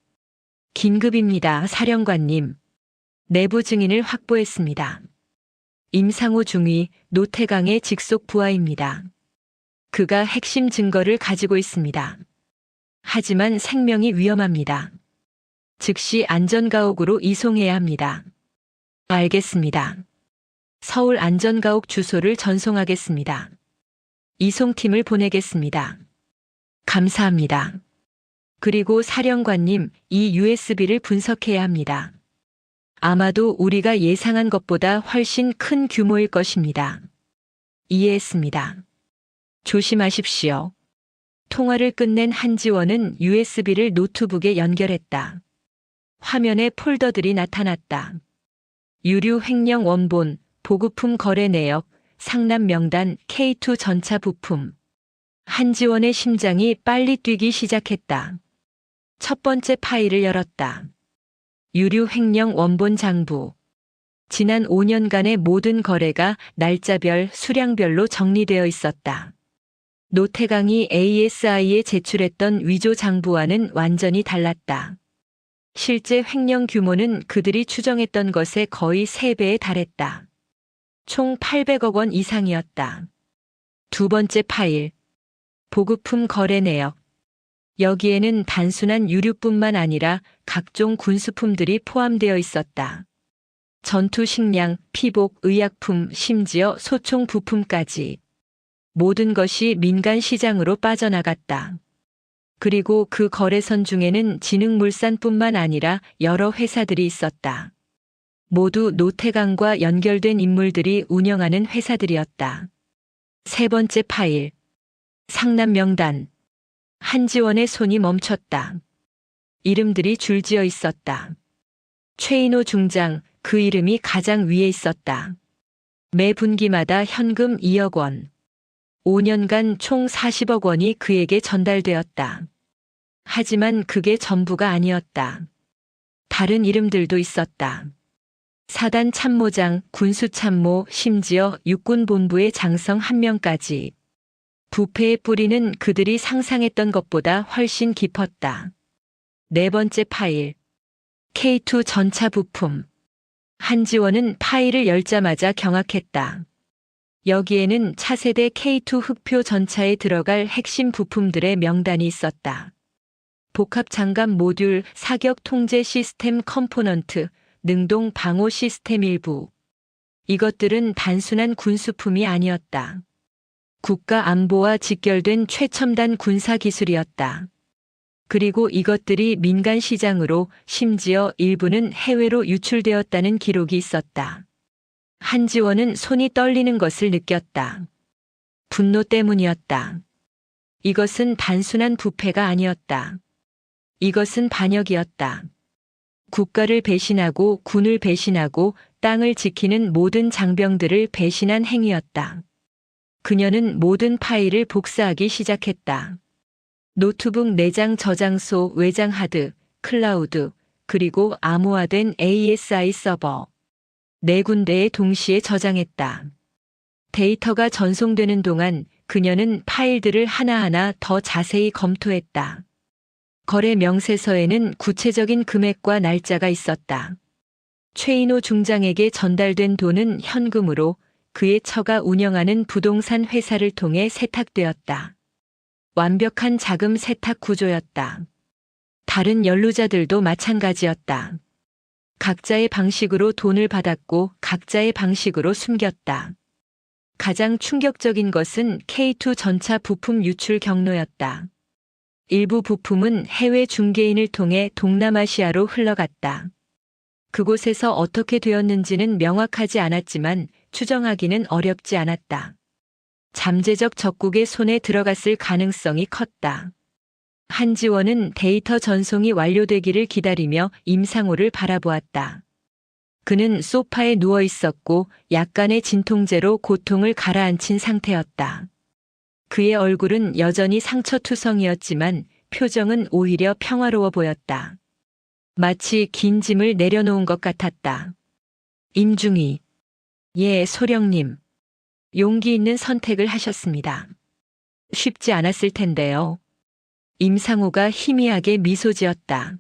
긴급입니다, 사령관님. 내부 증인을 확보했습니다. 임상호 중위, 노태강의 직속 부하입니다. 그가 핵심 증거를 가지고 있습니다. 하지만 생명이 위험합니다. 즉시 안전가옥으로 이송해야 합니다. 알겠습니다. 서울 안전가옥 주소를 전송하겠습니다. 이송팀을 보내겠습니다. 감사합니다. 그리고 사령관님, 이 USB를 분석해야 합니다. 아마도 우리가 예상한 것보다 훨씬 큰 규모일 것입니다. 이해했습니다. 조심하십시오. 통화를 끝낸 한지원은 USB를 노트북에 연결했다. 화면에 폴더들이 나타났다. 유류 횡령 원본, 보급품 거래 내역, 상납 명단, K2 전차 부품. 한지원의 심장이 빨리 뛰기 시작했다. 첫 번째 파일을 열었다. 유류 횡령 원본 장부. 지난 5년간의 모든 거래가 날짜별, 수량별로 정리되어 있었다. 노태강이 ASI에 제출했던 위조 장부와는 완전히 달랐다. 실제 횡령 규모는 그들이 추정했던 것의 거의 3배에 달했다. 총 800억 원 이상이었다. 두 번째 파일. 보급품 거래 내역. 여기에는 단순한 유류뿐만 아니라 각종 군수품들이 포함되어 있었다. 전투 식량, 피복, 의약품, 심지어 소총 부품까지. 모든 것이 민간 시장으로 빠져나갔다. 그리고 그 거래선 중에는 진흥물산뿐만 아니라 여러 회사들이 있었다. 모두 노태강과 연결된 인물들이 운영하는 회사들이었다. 세 번째 파일. 상납 명단. 한지원의 손이 멈췄다. 이름들이 줄지어 있었다. 최인호 중장, 그 이름이 가장 위에 있었다. 매 분기마다 현금 2억 원. 5년간 총 40억 원이 그에게 전달되었다. 하지만 그게 전부가 아니었다. 다른 이름들도 있었다. 사단 참모장, 군수참모, 심지어 육군본부의 장성 1명까지. 부패의 뿌리는 그들이 상상했던 것보다 훨씬 깊었다. 네 번째 파일. K2 전차 부품. 한지원은 파일을 열자마자 경악했다. 여기에는 차세대 K2 흑표 전차에 들어갈 핵심 부품들의 명단이 있었다. 복합 장갑 모듈, 사격 통제 시스템 컴포넌트, 능동 방호 시스템 일부. 이것들은 단순한 군수품이 아니었다. 국가 안보와 직결된 최첨단 군사 기술이었다. 그리고 이것들이 민간 시장으로, 심지어 일부는 해외로 유출되었다는 기록이 있었다. 한지원은 손이 떨리는 것을 느꼈다. 분노 때문이었다. 이것은 단순한 부패가 아니었다. 이것은 반역이었다. 국가를 배신하고 군을 배신하고 땅을 지키는 모든 장병들을 배신한 행위였다. 그녀는 모든 파일을 복사하기 시작했다. 노트북 내장 저장소, 외장 하드, 클라우드, 그리고 암호화된 ASI 서버. 4군데에 동시에 저장했다. 데이터가 전송되는 동안 그녀는 파일들을 하나하나 더 자세히 검토했다. 거래 명세서에는 구체적인 금액과 날짜가 있었다. 최인호 중장에게 전달된 돈은 현금으로 그의 처가 운영하는 부동산 회사를 통해 세탁되었다. 완벽한 자금 세탁 구조였다. 다른 연루자들도 마찬가지였다. 각자의 방식으로 돈을 받았고 각자의 방식으로 숨겼다. 가장 충격적인 것은 K2 전차 부품 유출 경로였다. 일부 부품은 해외 중개인을 통해 동남아시아로 흘러갔다. 그곳에서 어떻게 되었는지는 명확하지 않았지만 추정하기는 어렵지 않았다. 잠재적 적국의 손에 들어갔을 가능성이 컸다. 한지원은 데이터 전송이 완료되기를 기다리며 임상호를 바라보았다. 그는 소파에 누워 있었고 약간의 진통제로 고통을 가라앉힌 상태였다. 그의 얼굴은 여전히 상처투성이었지만 표정은 오히려 평화로워 보였다. 마치 긴 짐을 내려놓은 것 같았다. 임중희. 예, 소령님. 용기 있는 선택을 하셨습니다. 쉽지 않았을 텐데요. 임상호가 희미하게 미소 지었다.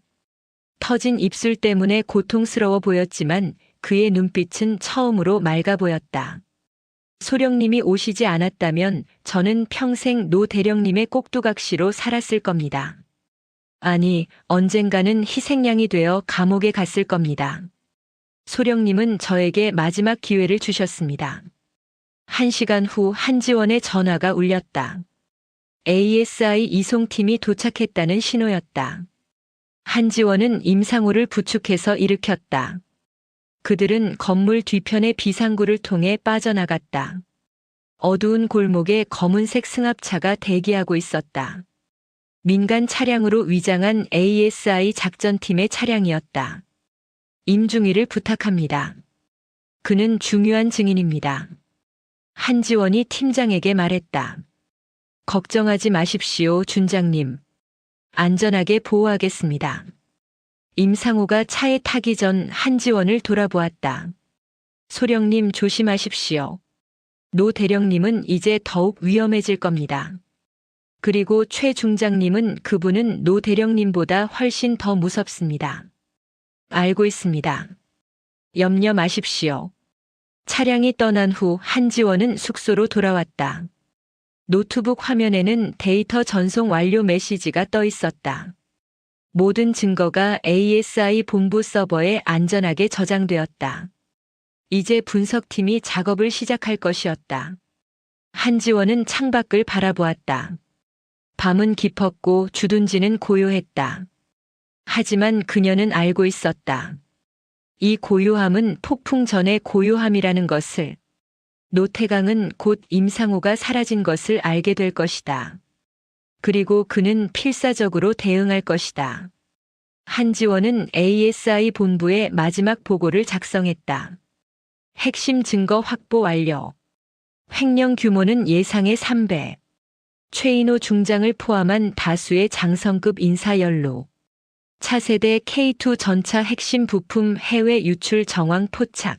터진 입술 때문에 고통스러워 보였지만 그의 눈빛은 처음으로 맑아 보였다. 소령님이 오시지 않았다면 저는 평생 노 대령님의 꼭두각시로 살았을 겁니다. 아니, 언젠가는 희생양이 되어 감옥에 갔을 겁니다. 소령님은 저에게 마지막 기회를 주셨습니다. 1시간 후 한지원의 전화가 울렸다. ASI 이송팀이 도착했다는 신호였다. 한지원은 임상호를 부축해서 일으켰다. 그들은 건물 뒤편의 비상구를 통해 빠져나갔다. 어두운 골목에 검은색 승합차가 대기하고 있었다. 민간 차량으로 위장한 ASI 작전팀의 차량이었다. 임중희를 부탁합니다. 그는 중요한 증인입니다. 한지원이 팀장에게 말했다. 걱정하지 마십시오, 준장님. 안전하게 보호하겠습니다. 임상호가 차에 타기 전 한지원을 돌아보았다. 소령님 조심하십시오. 노 대령님은 이제 더욱 위험해질 겁니다. 그리고 최 중장님은 그분은 노 대령님보다 훨씬 더 무섭습니다. 알고 있습니다. 염려 마십시오. 차량이 떠난 후 한지원은 숙소로 돌아왔다. 노트북 화면에는 데이터 전송 완료 메시지가 떠 있었다. 모든 증거가 ASI 본부 서버에 안전하게 저장되었다. 이제 분석팀이 작업을 시작할 것이었다. 한지원은 창밖을 바라보았다. 밤은 깊었고 주둔지는 고요했다. 하지만 그녀는 알고 있었다. 이 고요함은 폭풍 전의 고요함이라는 것을. 노태강은 곧 임상호가 사라진 것을 알게 될 것이다. 그리고 그는 필사적으로 대응할 것이다. 한지원은 ASI 본부에 마지막 보고를 작성했다. 핵심 증거 확보 완료. 횡령 규모는 예상의 3배. 최인호 중장을 포함한 다수의 장성급 인사 연루. 차세대 K2 전차 핵심 부품 해외 유출 정황 포착.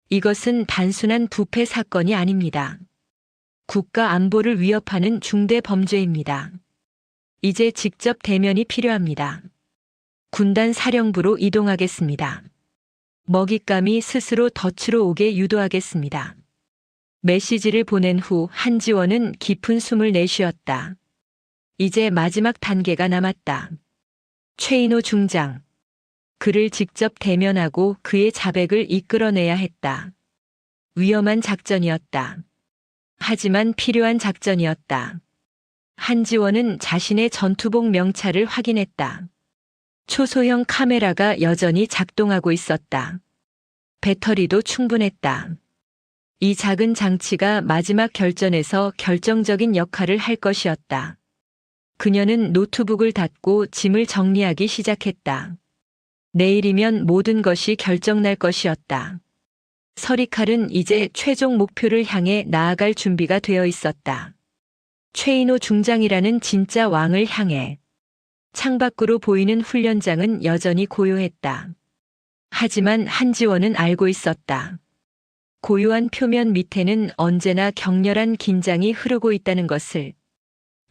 이것은 단순한 부패 사건이 아닙니다. 국가 안보를 위협하는 중대 범죄입니다. 이제 직접 대면이 필요합니다. 군단 사령부로 이동하겠습니다. 먹잇감이 스스로 덫으로 오게 유도하겠습니다. 메시지를 보낸 후 한지원은 깊은 숨을 내쉬었다. 이제 마지막 단계가 남았다. 최인호 중장. 그를 직접 대면하고 그의 자백을 이끌어내야 했다. 위험한 작전이었다. 하지만 필요한 작전이었다. 한지원은 자신의 전투복 명찰을 확인했다. 초소형 카메라가 여전히 작동하고 있었다. 배터리도 충분했다. 이 작은 장치가 마지막 결전에서 결정적인 역할을 할 것이었다. 그녀는 노트북을 닫고 짐을 정리하기 시작했다. 내일이면 모든 것이 결정날 것이었다. 서리칼은 이제 최종 목표를 향해 나아갈 준비가 되어 있었다. 최인호 중장이라는 진짜 왕을 향해. 창밖으로 보이는 훈련장은 여전히 고요했다. 하지만 한지원은 알고 있었다. 고요한 표면 밑에는 언제나 격렬한 긴장이 흐르고 있다는 것을.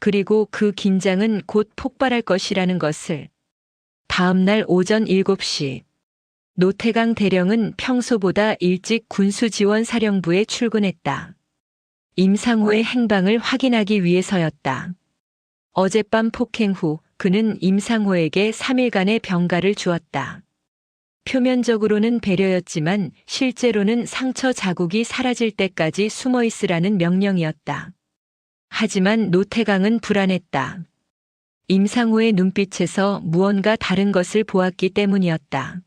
그리고 그 긴장은 곧 폭발할 것이라는 것을. 다음 날 오전 7시. 노태강 대령은 평소보다 일찍 군수지원사령부에 출근했다. 임상호의 행방을 확인하기 위해서였다. 어젯밤 폭행 후 그는 임상호에게 3일간의 병가를 주었다. 표면적으로는 배려였지만 실제로는 상처 자국이 사라질 때까지 숨어 있으라는 명령이었다. 하지만 노태강은 불안했다. 임상호의 눈빛에서 무언가 다른 것을 보았기 때문이었다.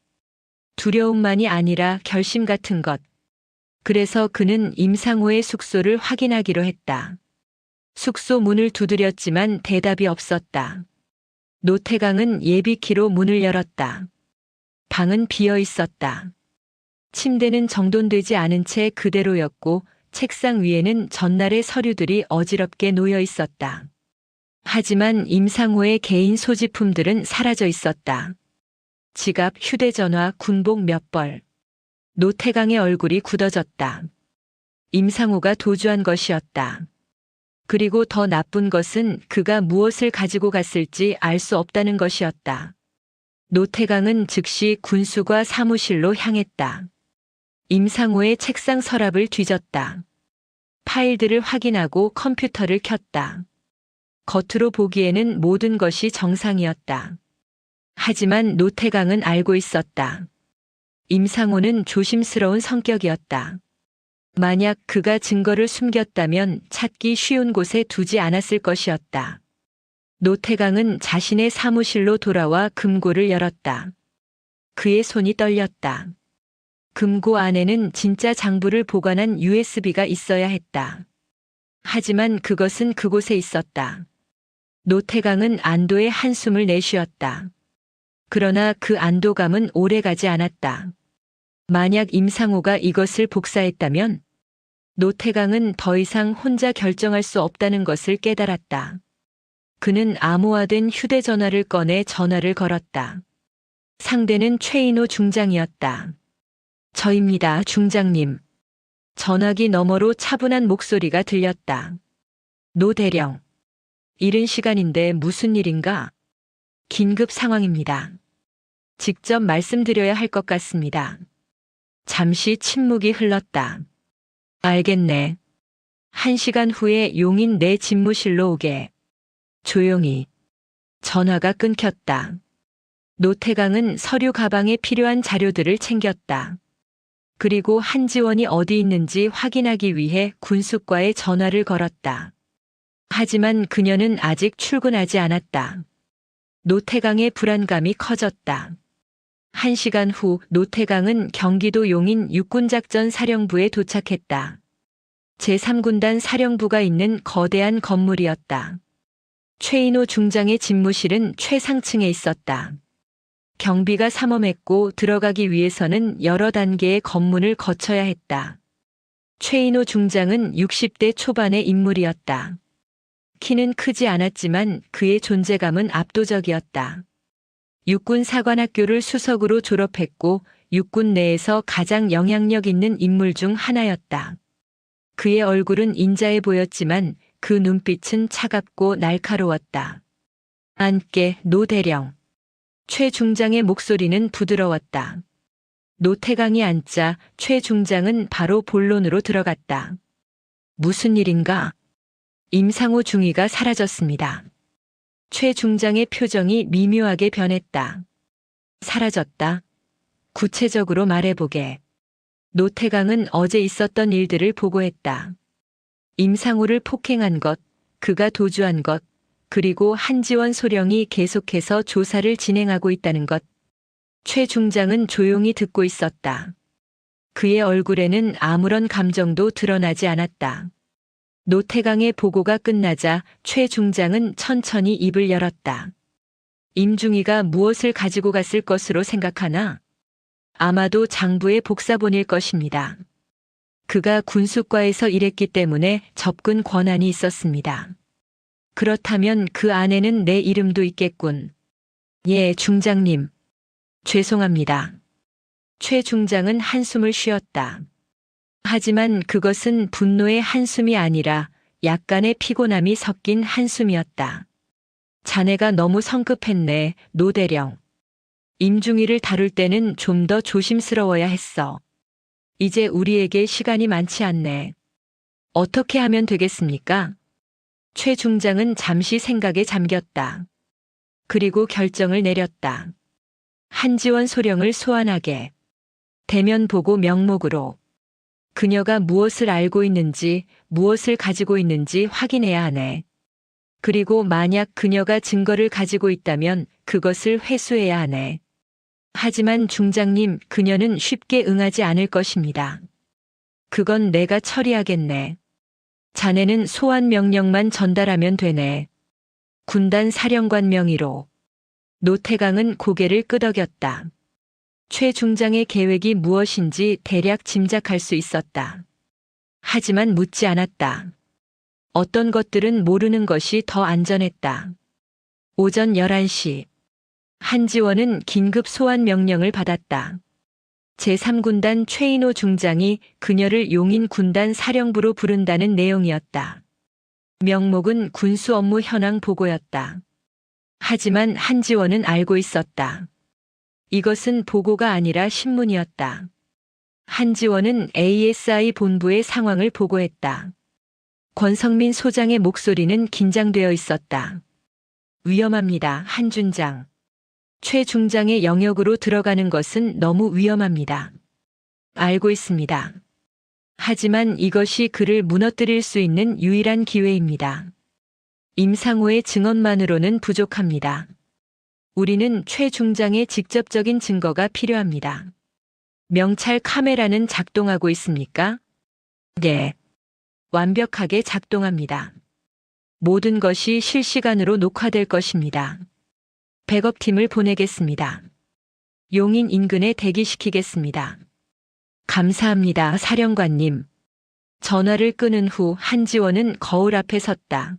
두려움만이 아니라 결심 같은 것. 그래서 그는 임상호의 숙소를 확인하기로 했다. 숙소 문을 두드렸지만 대답이 없었다. 노태강은 예비키로 문을 열었다. 방은 비어 있었다. 침대는 정돈되지 않은 채 그대로였고 책상 위에는 전날의 서류들이 어지럽게 놓여 있었다. 하지만 임상호의 개인 소지품들은 사라져 있었다. 지갑, 휴대전화, 군복 몇 벌. 노태강의 얼굴이 굳어졌다. 임상호가 도주한 것이었다. 그리고 더 나쁜 것은 그가 무엇을 가지고 갔을지 알 수 없다는 것이었다. 노태강은 즉시 군수과 사무실로 향했다. 임상호의 책상 서랍을 뒤졌다. 파일들을 확인하고 컴퓨터를 켰다. 겉으로 보기에는 모든 것이 정상이었다. 하지만 노태강은 알고 있었다. 임상호는 조심스러운 성격이었다. 만약 그가 증거를 숨겼다면 찾기 쉬운 곳에 두지 않았을 것이었다. 노태강은 자신의 사무실로 돌아와 금고를 열었다. 그의 손이 떨렸다. 금고 안에는 진짜 장부를 보관한 USB가 있어야 했다. 하지만 그것은 그곳에 있었다. 노태강은 안도의 한숨을 내쉬었다. 그러나 그 안도감은 오래가지 않았다. 만약 임상호가 이것을 복사했다면 노태강은 더 이상 혼자 결정할 수 없다는 것을 깨달았다. 그는 암호화된 휴대전화를 꺼내 전화를 걸었다. 상대는 최인호 중장이었다. 저입니다, 중장님. 전화기 너머로 차분한 목소리가 들렸다. 노 대령. 이른 시간인데 무슨 일인가? 긴급 상황입니다. 직접 말씀드려야 할 것 같습니다. 잠시 침묵이 흘렀다. 알겠네. 1시간 후에 용인 내 집무실로 오게. 조용히. 전화가 끊겼다. 노태강은 서류 가방에 필요한 자료들을 챙겼다. 그리고 한지원이 어디 있는지 확인하기 위해 군수과에 전화를 걸었다. 하지만 그녀는 아직 출근하지 않았다. 노태강의 불안감이 커졌다. 1시간 후 노태강은 경기도 용인 육군작전사령부에 도착했다. 제3군단 사령부가 있는 거대한 건물이었다. 최인호 중장의 집무실은 최상층에 있었다. 경비가 삼엄했고 들어가기 위해서는 여러 단계의 검문을 거쳐야 했다. 최인호 중장은 60대 초반의 인물이었다. 키는 크지 않았지만 그의 존재감은 압도적이었다. 육군 사관학교를 수석으로 졸업했고 육군 내에서 가장 영향력 있는 인물 중 하나였다. 그의 얼굴은 인자해 보였지만 그 눈빛은 차갑고 날카로웠다. 앉게, 노 대령. 최 중장의 목소리는 부드러웠다. 노태강이 앉자 최 중장은 바로 본론으로 들어갔다. 무슨 일인가? 임상호 중위가 사라졌습니다. 최 중장의 표정이 미묘하게 변했다. 사라졌다. 구체적으로 말해보게. 노태강은 어제 있었던 일들을 보고했다. 임상호를 폭행한 것, 그가 도주한 것, 그리고 한지원 소령이 계속해서 조사를 진행하고 있다는 것. 최 중장은 조용히 듣고 있었다. 그의 얼굴에는 아무런 감정도 드러나지 않았다. 노태강의 보고가 끝나자 최 중장은 천천히 입을 열었다. 임중희가 무엇을 가지고 갔을 것으로 생각하나? 아마도 장부의 복사본일 것입니다. 그가 군수과에서 일했기 때문에 접근 권한이 있었습니다. 그렇다면 그 안에는 내 이름도 있겠군. 예, 중장님. 죄송합니다. 최 중장은 한숨을 쉬었다. 하지만 그것은 분노의 한숨이 아니라 약간의 피곤함이 섞인 한숨이었다. 자네가 너무 성급했네, 노 대령. 임중희를 다룰 때는 좀 더 조심스러워야 했어. 이제 우리에게 시간이 많지 않네. 어떻게 하면 되겠습니까? 최 중장은 잠시 생각에 잠겼다. 그리고 결정을 내렸다. 한지원 소령을 소환하게. 대면 보고 명목으로. 그녀가 무엇을 알고 있는지, 무엇을 가지고 있는지 확인해야 하네. 그리고 만약 그녀가 증거를 가지고 있다면 그것을 회수해야 하네. 하지만 중장님, 그녀는 쉽게 응하지 않을 것입니다. 그건 내가 처리하겠네. 자네는 소환 명령만 전달하면 되네. 군단 사령관 명의로. 노태강은 고개를 끄덕였다. 최 중장의 계획이 무엇인지 대략 짐작할 수 있었다. 하지만 묻지 않았다. 어떤 것들은 모르는 것이 더 안전했다. 오전 11시. 한지원은 긴급 소환 명령을 받았다. 제3군단 최인호 중장이 그녀를 용인 군단 사령부로 부른다는 내용이었다. 명목은 군수 업무 현황 보고였다. 하지만 한지원은 알고 있었다. 이것은 보고가 아니라 신문이었다. 한지원은 ASI 본부의 상황을 보고했다. 권성민 소장의 목소리는 긴장되어 있었다. 위험합니다, 한준장. 최 중장의 영역으로 들어가는 것은 너무 위험합니다. 알고 있습니다. 하지만 이것이 그를 무너뜨릴 수 있는 유일한 기회입니다. 임상호의 증언만으로는 부족합니다. 우리는 최 중장의 직접적인 증거가 필요합니다. 명찰 카메라는 작동하고 있습니까? 네. 완벽하게 작동합니다. 모든 것이 실시간으로 녹화될 것입니다. 백업팀을 보내겠습니다. 용인 인근에 대기시키겠습니다. 감사합니다, 사령관님. 전화를 끊은 후 한지원은 거울 앞에 섰다.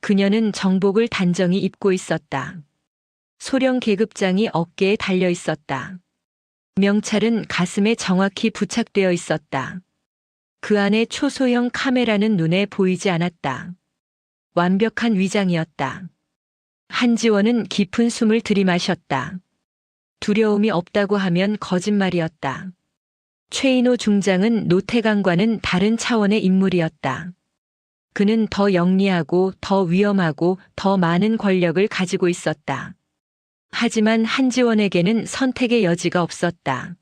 그녀는 정복을 단정히 입고 있었다. 소령 계급장이 어깨에 달려 있었다. 명찰은 가슴에 정확히 부착되어 있었다. 그 안에 초소형 카메라는 눈에 보이지 않았다. 완벽한 위장이었다. 한지원은 깊은 숨을 들이마셨다. 두려움이 없다고 하면 거짓말이었다. 최인호 중장은 노태강과는 다른 차원의 인물이었다. 그는 더 영리하고 더 위험하고 더 많은 권력을 가지고 있었다. 하지만 한지원에게는 선택의 여지가 없었다.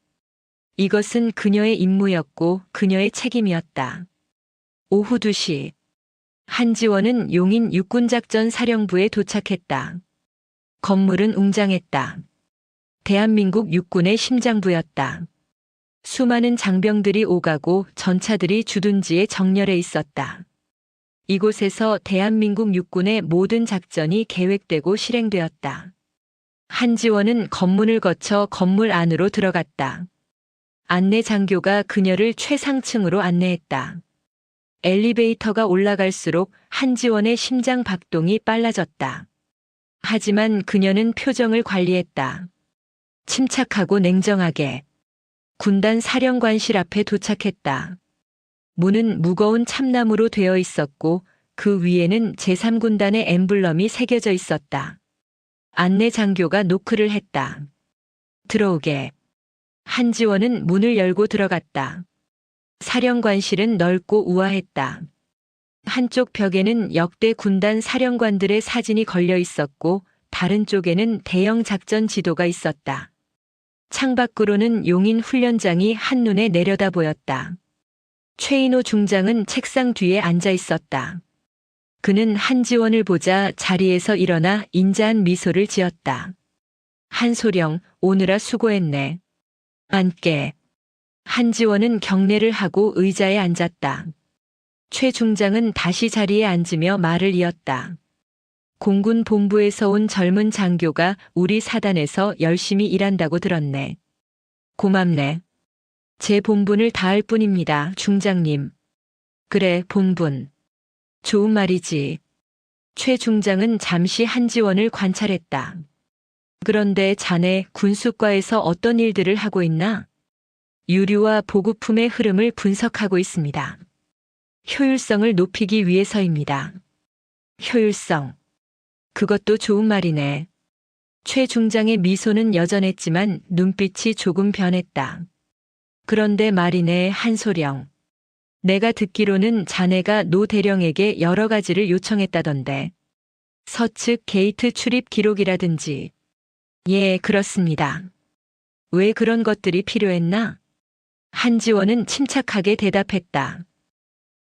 이것은 그녀의 임무였고 그녀의 책임이었다. 오후 2시. 한지원은 용인 육군작전사령부에 도착했다. 건물은 웅장했다. 대한민국 육군의 심장부였다. 수많은 장병들이 오가고 전차들이 주둔지에 정렬해 있었다. 이곳에서 대한민국 육군의 모든 작전이 계획되고 실행되었다. 한지원은 검문을 거쳐 건물 안으로 들어갔다. 안내 장교가 그녀를 최상층으로 안내했다. 엘리베이터가 올라갈수록 한지원의 심장 박동이 빨라졌다. 하지만 그녀는 표정을 관리했다. 침착하고 냉정하게. 군단 사령관실 앞에 도착했다. 문은 무거운 참나무로 되어 있었고 그 위에는 제3군단의 엠블럼이 새겨져 있었다. 안내 장교가 노크를 했다. 들어오게. 한지원은 문을 열고 들어갔다. 사령관실은 넓고 우아했다. 한쪽 벽에는 역대 군단 사령관들의 사진이 걸려 있었고 다른 쪽에는 대형 작전 지도가 있었다. 창밖으로는 용인 훈련장이 한눈에 내려다 보였다. 최인호 중장은 책상 뒤에 앉아 있었다. 그는 한지원을 보자 자리에서 일어나 인자한 미소를 지었다. 한소령, 오느라 수고했네. 앉게. 한지원은 경례를 하고 의자에 앉았다. 최 중장은 다시 자리에 앉으며 말을 이었다. 공군 본부에서 온 젊은 장교가 우리 사단에서 열심히 일한다고 들었네. 고맙네. 제 본분을 다할 뿐입니다, 중장님. 그래, 본분. 좋은 말이지. 최 중장은 잠시 한지원을 관찰했다. 그런데 자네 군수과에서 어떤 일들을 하고 있나? 유류와 보급품의 흐름을 분석하고 있습니다. 효율성을 높이기 위해서입니다. 효율성. 그것도 좋은 말이네. 최 중장의 미소는 여전했지만 눈빛이 조금 변했다. 그런데 말이네, 한소령. 내가 듣기로는 자네가 노 대령에게 여러 가지를 요청했다던데. 서측 게이트 출입 기록이라든지. 예, 그렇습니다. 왜 그런 것들이 필요했나? 한지원은 침착하게 대답했다.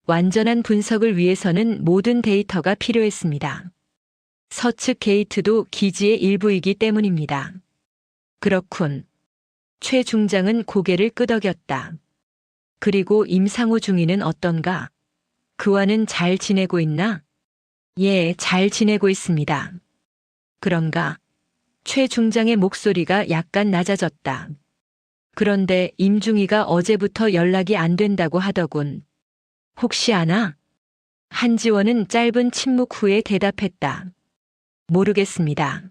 완전한 분석을 위해서는 모든 데이터가 필요했습니다. 서측 게이트도 기지의 일부이기 때문입니다. 그렇군. 최 중장은 고개를 끄덕였다. 그리고 임상호 중위는 어떤가? 그와는 잘 지내고 있나? 예, 잘 지내고 있습니다. 그런가? 최 중장의 목소리가 약간 낮아졌다. 그런데 임중희가 어제부터 연락이 안 된다고 하더군. 혹시 아나? 한지원은 짧은 침묵 후에 대답했다. 모르겠습니다.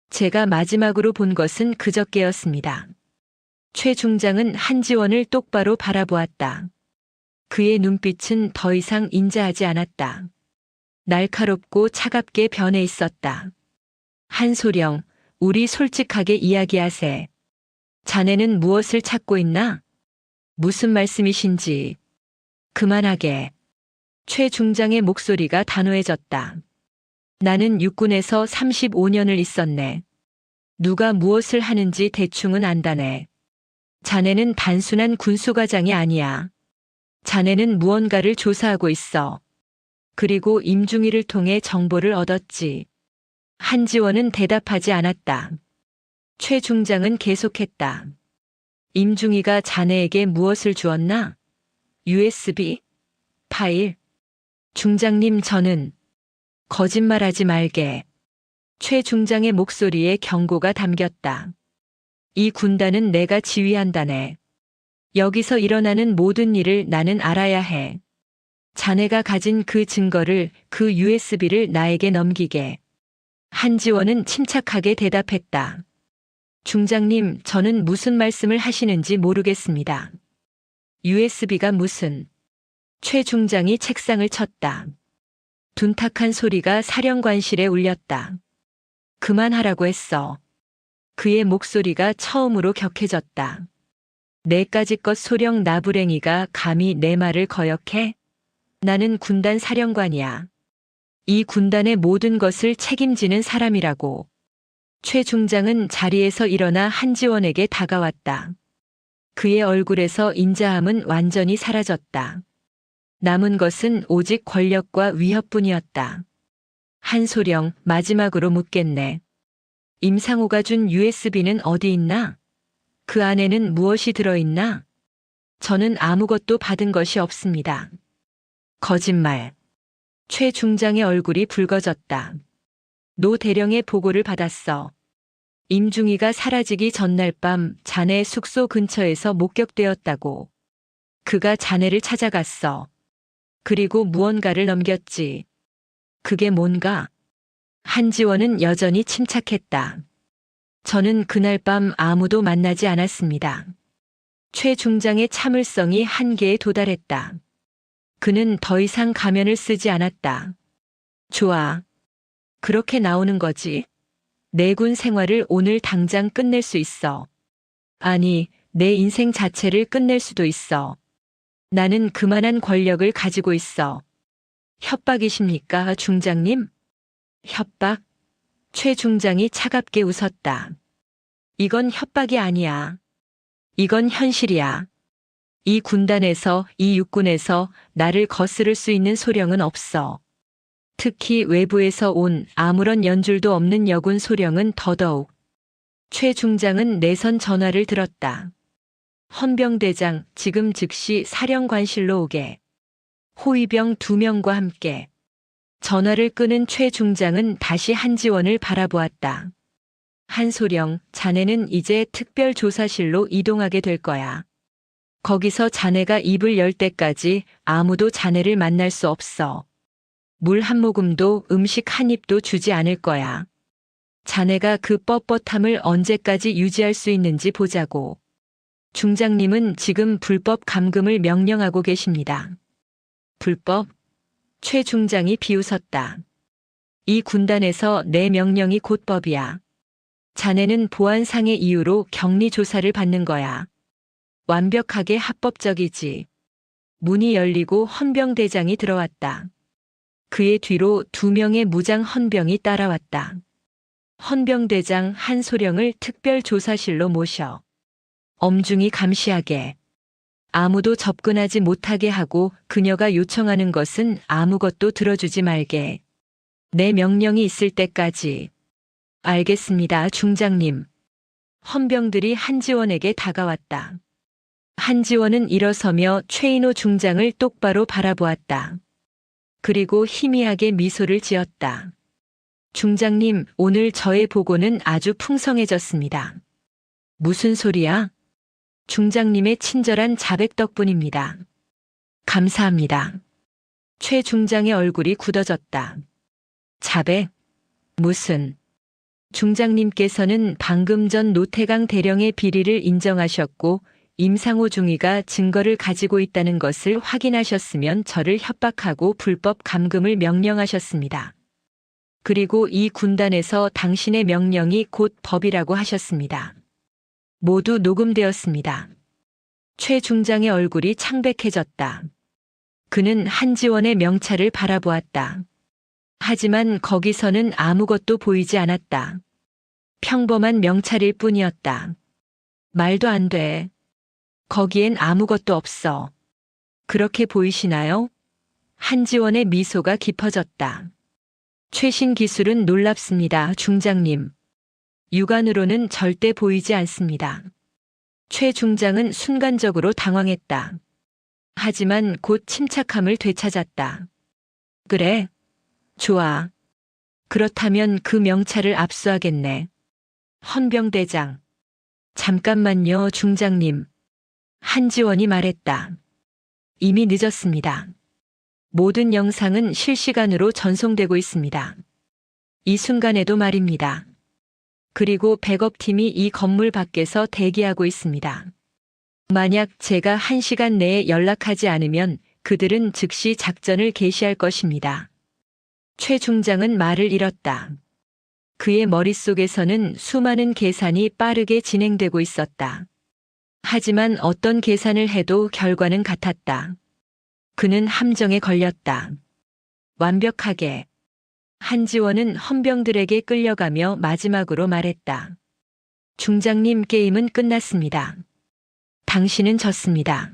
제가 마지막으로 본 것은 그저께였습니다. 최 중장은 한지원을 똑바로 바라보았다. 그의 눈빛은 더 이상 인자하지 않았다. 날카롭고 차갑게 변해 있었다. 한소령, 우리 솔직하게 이야기하세. 자네는 무엇을 찾고 있나? 무슨 말씀이신지. 그만하게. 최 중장의 목소리가 단호해졌다. 나는 육군에서 35년을 있었네. 누가 무엇을 하는지 대충은 안다네. 자네는 단순한 군수과장이 아니야. 자네는 무언가를 조사하고 있어. 그리고 임중희를 통해 정보를 얻었지. 한지원은 대답하지 않았다. 최 중장은 계속했다. 임중희가 자네에게 무엇을 주었나? USB? 파일? 중장님, 저는 거짓말하지 말게. 최 중장의 목소리에 경고가 담겼다. 이 군단은 내가 지휘한다네. 여기서 일어나는 모든 일을 나는 알아야 해. 자네가 가진 그 증거를, 그 USB를 나에게 넘기게. 한지원은 침착하게 대답했다. 중장님, 저는 무슨 말씀을 하시는지 모르겠습니다. USB가 무슨? 최 중장이 책상을 쳤다. 둔탁한 소리가 사령관실에 울렸다. 그만하라고 했어. 그의 목소리가 처음으로 격해졌다. 내까지껏 소령 나부랭이가 감히 내 말을 거역해? 나는 군단 사령관이야. 이 군단의 모든 것을 책임지는 사람이라고. 최 중장은 자리에서 일어나 한지원에게 다가왔다. 그의 얼굴에서 인자함은 완전히 사라졌다. 남은 것은 오직 권력과 위협뿐이었다. 한소령, 마지막으로 묻겠네. 임상호가 준 USB는 어디 있나? 그 안에는 무엇이 들어있나? 저는 아무것도 받은 것이 없습니다. 거짓말. 최 중장의 얼굴이 붉어졌다. 노 대령의 보고를 받았어. 임중희가 사라지기 전날 밤 자네 숙소 근처에서 목격되었다고. 그가 자네를 찾아갔어. 그리고 무언가를 넘겼지. 그게 뭔가? 한지원은 여전히 침착했다. 저는 그날 밤 아무도 만나지 않았습니다. 최 중장의 참을성이 한계에 도달했다. 그는 더 이상 가면을 쓰지 않았다. 좋아. 그렇게 나오는 거지. 내 군 생활을 오늘 당장 끝낼 수 있어. 아니, 내 인생 자체를 끝낼 수도 있어. 나는 그만한 권력을 가지고 있어. 협박이십니까, 중장님? 협박? 최 중장이 차갑게 웃었다. 이건 협박이 아니야. 이건 현실이야. 이 군단에서, 이 육군에서 나를 거스를 수 있는 소령은 없어. 특히 외부에서 온 아무런 연줄도 없는 여군 소령은 더더욱. 최 중장은 내선 전화를 들었다. 헌병대장, 지금 즉시 사령관실로 오게. 호위병 2명과 함께. 전화를 끊은 최 중장은 다시 한지원을 바라보았다. 한소령, 자네는 이제 특별조사실로 이동하게 될 거야. 거기서 자네가 입을 열 때까지 아무도 자네를 만날 수 없어. 물 한 모금도 음식 한 입도 주지 않을 거야. 자네가 그 뻣뻣함을 언제까지 유지할 수 있는지 보자고. 중장님은 지금 불법 감금을 명령하고 계십니다. 불법? 최 중장이 비웃었다. 이 군단에서 내 명령이 곧 법이야. 자네는 보안상의 이유로 격리 조사를 받는 거야. 완벽하게 합법적이지. 문이 열리고 헌병대장이 들어왔다. 그의 뒤로 2명의 무장 헌병이 따라왔다. 헌병대장 한소령을 특별조사실로 모셔. 엄중히 감시하게. 아무도 접근하지 못하게 하고 그녀가 요청하는 것은 아무것도 들어주지 말게. 내 명령이 있을 때까지. 알겠습니다, 중장님. 헌병들이 한지원에게 다가왔다. 한지원은 일어서며 최인호 중장을 똑바로 바라보았다. 그리고 희미하게 미소를 지었다. 중장님, 오늘 저의 보고는 아주 풍성해졌습니다. 무슨 소리야? 중장님의 친절한 자백 덕분입니다. 감사합니다. 최 중장의 얼굴이 굳어졌다. 자백? 무슨? 중장님께서는 방금 전 노태강 대령의 비리를 인정하셨고 임상호 중위가 증거를 가지고 있다는 것을 확인하셨으면 저를 협박하고 불법 감금을 명령하셨습니다. 그리고 이 군단에서 당신의 명령이 곧 법이라고 하셨습니다. 모두 녹음되었습니다. 최 중장의 얼굴이 창백해졌다. 그는 한지원의 명찰을 바라보았다. 하지만 거기서는 아무것도 보이지 않았다. 평범한 명찰일 뿐이었다. 말도 안 돼. 거기엔 아무것도 없어. 그렇게 보이시나요? 한지원의 미소가 깊어졌다. 최신 기술은 놀랍습니다, 중장님. 육안으로는 절대 보이지 않습니다. 최 중장은 순간적으로 당황했다. 하지만 곧 침착함을 되찾았다. 그래. 좋아. 그렇다면 그 명찰을 압수하겠네. 헌병대장. 잠깐만요, 중장님. 한지원이 말했다. 이미 늦었습니다. 모든 영상은 실시간으로 전송되고 있습니다. 이 순간에도 말입니다. 그리고 백업팀이 이 건물 밖에서 대기하고 있습니다. 만약 제가 1시간 내에 연락하지 않으면 그들은 즉시 작전을 개시할 것입니다. 최 중장은 말을 잃었다. 그의 머릿속에서는 수많은 계산이 빠르게 진행되고 있었다. 하지만 어떤 계산을 해도 결과는 같았다. 그는 함정에 걸렸다. 완벽하게. 한지원은 헌병들에게 끌려가며 마지막으로 말했다. 중장님, 게임은 끝났습니다. 당신은 졌습니다.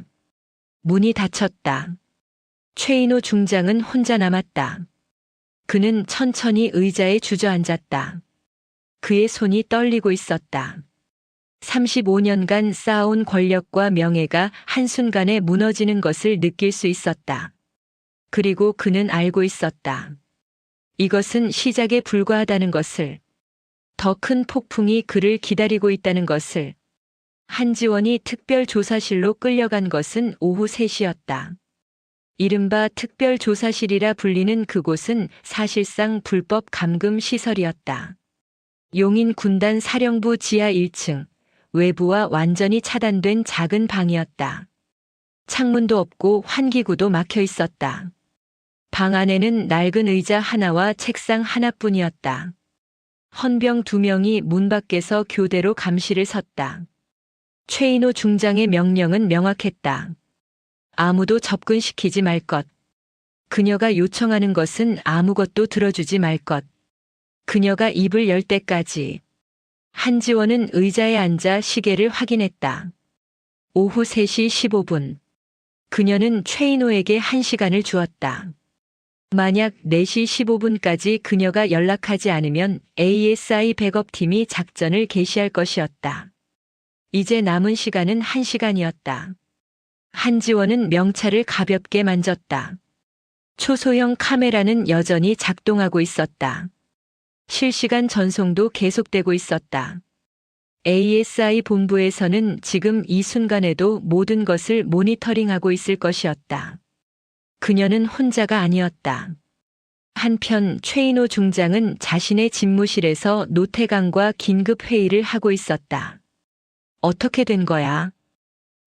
문이 닫혔다. 최인호 중장은 혼자 남았다. 그는 천천히 의자에 주저앉았다. 그의 손이 떨리고 있었다. 35년간 쌓아온 권력과 명예가 한순간에 무너지는 것을 느낄 수 있었다. 그리고 그는 알고 있었다. 이것은 시작에 불과하다는 것을, 더 큰 폭풍이 그를 기다리고 있다는 것을. 한지원이 특별조사실로 끌려간 것은 오후 3시였다. 이른바 특별조사실이라 불리는 그곳은 사실상 불법 감금 시설이었다. 용인 군단 사령부 지하 1층, 외부와 완전히 차단된 작은 방이었다. 창문도 없고 환기구도 막혀 있었다. 방 안에는 낡은 의자 하나와 책상 하나뿐이었다. 헌병 2명이 문 밖에서 교대로 감시를 섰다. 최인호 중장의 명령은 명확했다. 아무도 접근시키지 말 것. 그녀가 요청하는 것은 아무것도 들어주지 말 것. 그녀가 입을 열 때까지. 한지원은 의자에 앉아 시계를 확인했다. 오후 3시 15분. 그녀는 최인호에게 1시간을 주었다. 만약 4시 15분까지 그녀가 연락하지 않으면 ASI 백업팀이 작전을 개시할 것이었다. 이제 남은 시간은 1시간이었다. 한지원은 명찰을 가볍게 만졌다. 초소형 카메라는 여전히 작동하고 있었다. 실시간 전송도 계속되고 있었다. ASI 본부에서는 지금 이 순간에도 모든 것을 모니터링하고 있을 것이었다. 그녀는 혼자가 아니었다. 한편 최인호 중장은 자신의 집무실에서 노태강과 긴급 회의를 하고 있었다. 어떻게 된 거야?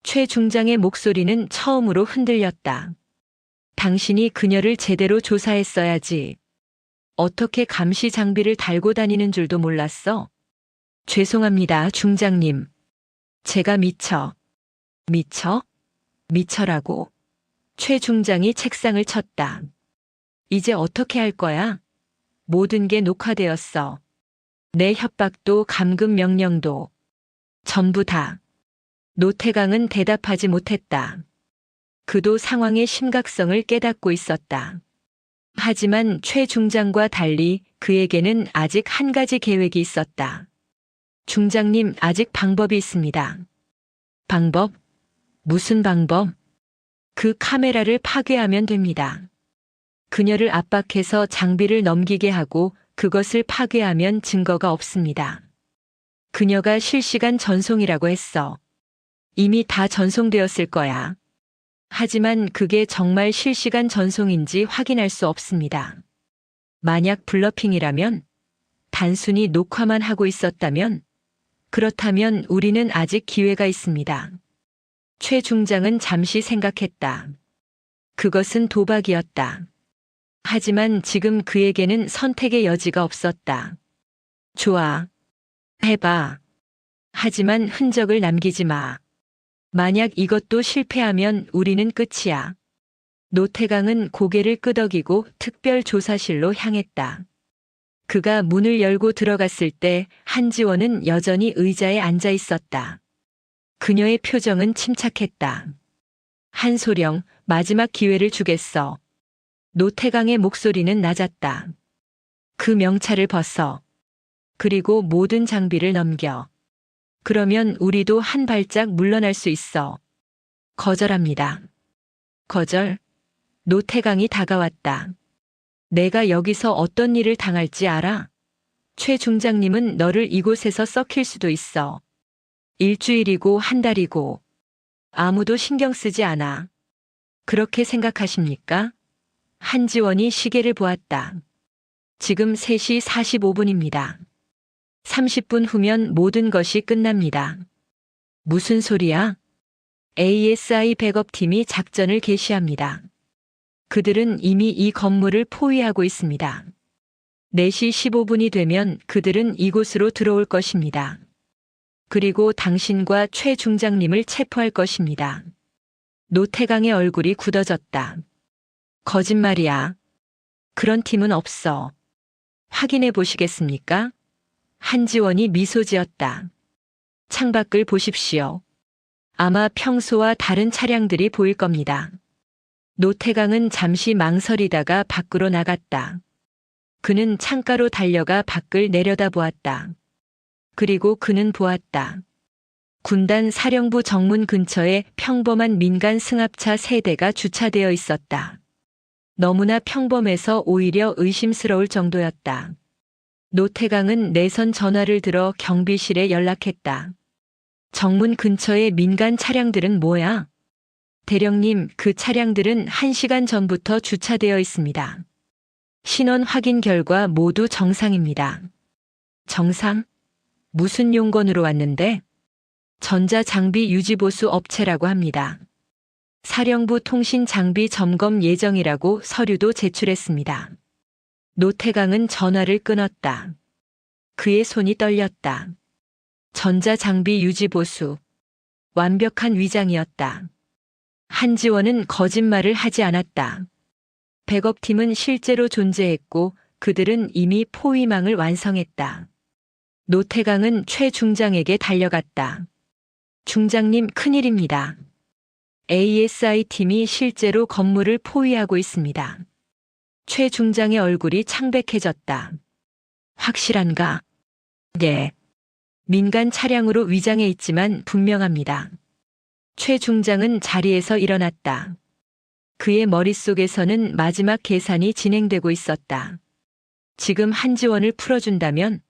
최 중장의 목소리는 처음으로 흔들렸다. 당신이 그녀를 제대로 조사했어야지. 어떻게 감시 장비를 달고 다니는 줄도 몰랐어? 죄송합니다, 중장님. 제가 미쳐. 미쳐라고? 최 중장이 책상을 쳤다. 이제 어떻게 할 거야? 모든 게 녹화되었어. 내 협박도 감금 명령도. 전부 다. 노태강은 대답하지 못했다. 그도 상황의 심각성을 깨닫고 있었다. 하지만 최 중장과 달리 그에게는 아직 한 가지 계획이 있었다. 중장님, 아직 방법이 있습니다. 방법? 무슨 방법? 그 카메라를 파괴하면 됩니다. 그녀를 압박해서 장비를 넘기게 하고 그것을 파괴하면 증거가 없습니다. 그녀가 실시간 전송이라고 했어. 이미 다 전송되었을 거야. 하지만 그게 정말 실시간 전송인지 확인할 수 없습니다. 만약 블러핑이라면, 단순히 녹화만 하고 있었다면, 그렇다면 우리는 아직 기회가 있습니다. 최 중장은 잠시 생각했다. 그것은 도박이었다. 하지만 지금 그에게는 선택의 여지가 없었다. 좋아. 해봐. 하지만 흔적을 남기지 마. 만약 이것도 실패하면 우리는 끝이야. 노태강은 고개를 끄덕이고 특별조사실로 향했다. 그가 문을 열고 들어갔을 때 한지원은 여전히 의자에 앉아 있었다. 그녀의 표정은 침착했다. 한소령, 마지막 기회를 주겠어. 노태강의 목소리는 낮았다. 그 명찰을 벗어. 그리고 모든 장비를 넘겨. 그러면 우리도 한 발짝 물러날 수 있어. 거절합니다. 거절? 노태강이 다가왔다. 내가 여기서 어떤 일을 당할지 알아? 최 중장님은 너를 이곳에서 썩힐 수도 있어. 일주일이고 한 달이고 아무도 신경 쓰지 않아. 그렇게 생각하십니까? 한지원이 시계를 보았다. 지금 3시 45분입니다. 30분 후면 모든 것이 끝납니다. 무슨 소리야? ASI 백업팀이 작전을 개시합니다. 그들은 이미 이 건물을 포위하고 있습니다. 4시 15분이 되면 그들은 이곳으로 들어올 것입니다. 그리고 당신과 최 중장님을 체포할 것입니다. 노태강의 얼굴이 굳어졌다. 거짓말이야. 그런 팀은 없어. 확인해 보시겠습니까? 한지원이 미소 지었다. 창밖을 보십시오. 아마 평소와 다른 차량들이 보일 겁니다. 노태강은 잠시 망설이다가 밖으로 나갔다. 그는 창가로 달려가 밖을 내려다보았다. 그리고 그는 보았다. 군단 사령부 정문 근처에 평범한 민간 승합차 3대가 주차되어 있었다. 너무나 평범해서 오히려 의심스러울 정도였다. 노태강은 내선 전화를 들어 경비실에 연락했다. 정문 근처의 민간 차량들은 뭐야? 대령님, 그 차량들은 1시간 전부터 주차되어 있습니다. 신원 확인 결과 모두 정상입니다. 정상? 무슨 용건으로 왔는데? 전자장비 유지보수 업체라고 합니다. 사령부 통신 장비 점검 예정이라고 서류도 제출했습니다. 노태강은 전화를 끊었다. 그의 손이 떨렸다. 전자장비 유지보수. 완벽한 위장이었다. 한지원은 거짓말을 하지 않았다. 백업팀은 실제로 존재했고 그들은 이미 포위망을 완성했다. 노태강은 최 중장에게 달려갔다. 중장님, 큰일입니다. ASI 팀이 실제로 건물을 포위하고 있습니다. 최 중장의 얼굴이 창백해졌다. 확실한가? 네. 민간 차량으로 위장해 있지만 분명합니다. 최 중장은 자리에서 일어났다. 그의 머릿속에서는 마지막 계산이 진행되고 있었다. 지금 한지원을 풀어준다면?